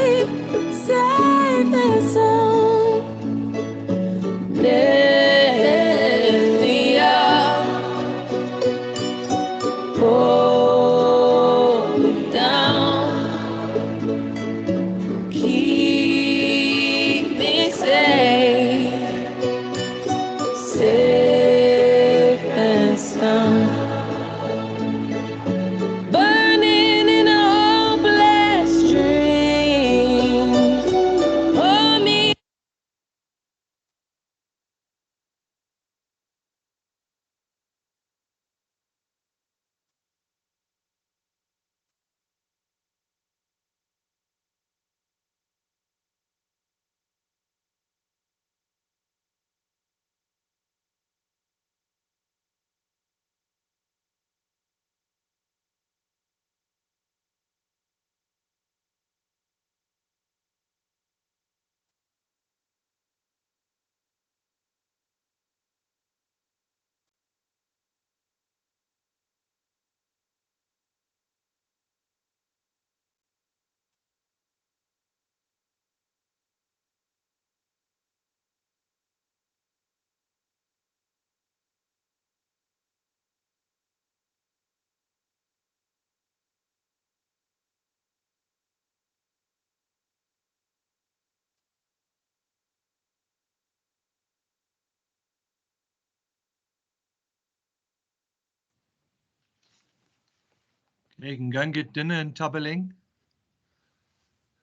Megan, go and get dinner in Tabaling.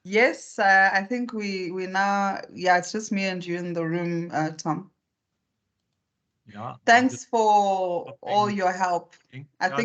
Yes, I think we now, yeah, it's just me and you in the room, Tom. Yeah. Thanks for all Shopping. your help. I Yeah, think